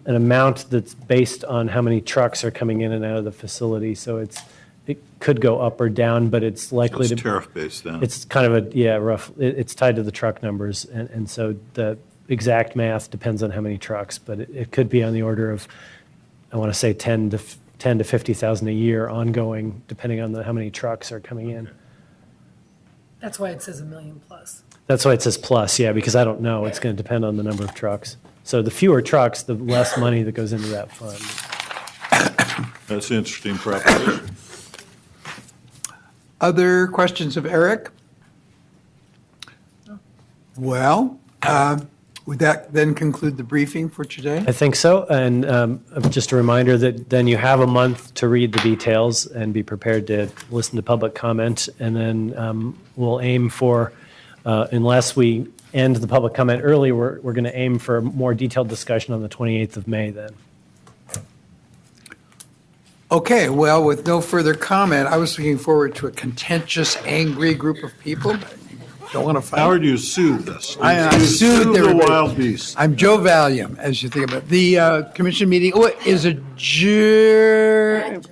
an amount that's based on how many trucks are coming in and out of the facility. So it could go up or down, but it's likely so it's tariff-based then? It's kind of rough. It's tied to the truck numbers, and so the exact math depends on how many trucks, but it could be on the order of, I want to say 10 to 50,000 a year ongoing, depending on how many trucks are coming in. That's why it says $1 million plus. That's why it says plus, yeah, because I don't know. It's going to depend on the number of trucks. So the fewer trucks, the less money that goes into that fund. That's an interesting proposition. Other questions of Eric? Well, Would that then conclude the briefing for today? I think so, and just a reminder that then you have a month to read the details and be prepared to listen to public comment, and then we'll aim for, unless we end the public comment early, we're going to aim for a more detailed discussion on the 28th of May then. Okay, well, with no further comment, I was looking forward to a contentious, angry group of people. Don't want to fight. Howard, you soothed us. I You soothed the everybody. wild beast. I'm Joe Valium, as you think about it. The commission meeting is adjourned.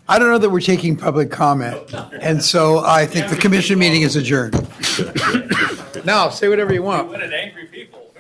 I don't know that we're taking public comment, and so I think the commission meeting is adjourned. Now, say whatever you want. What an angry people.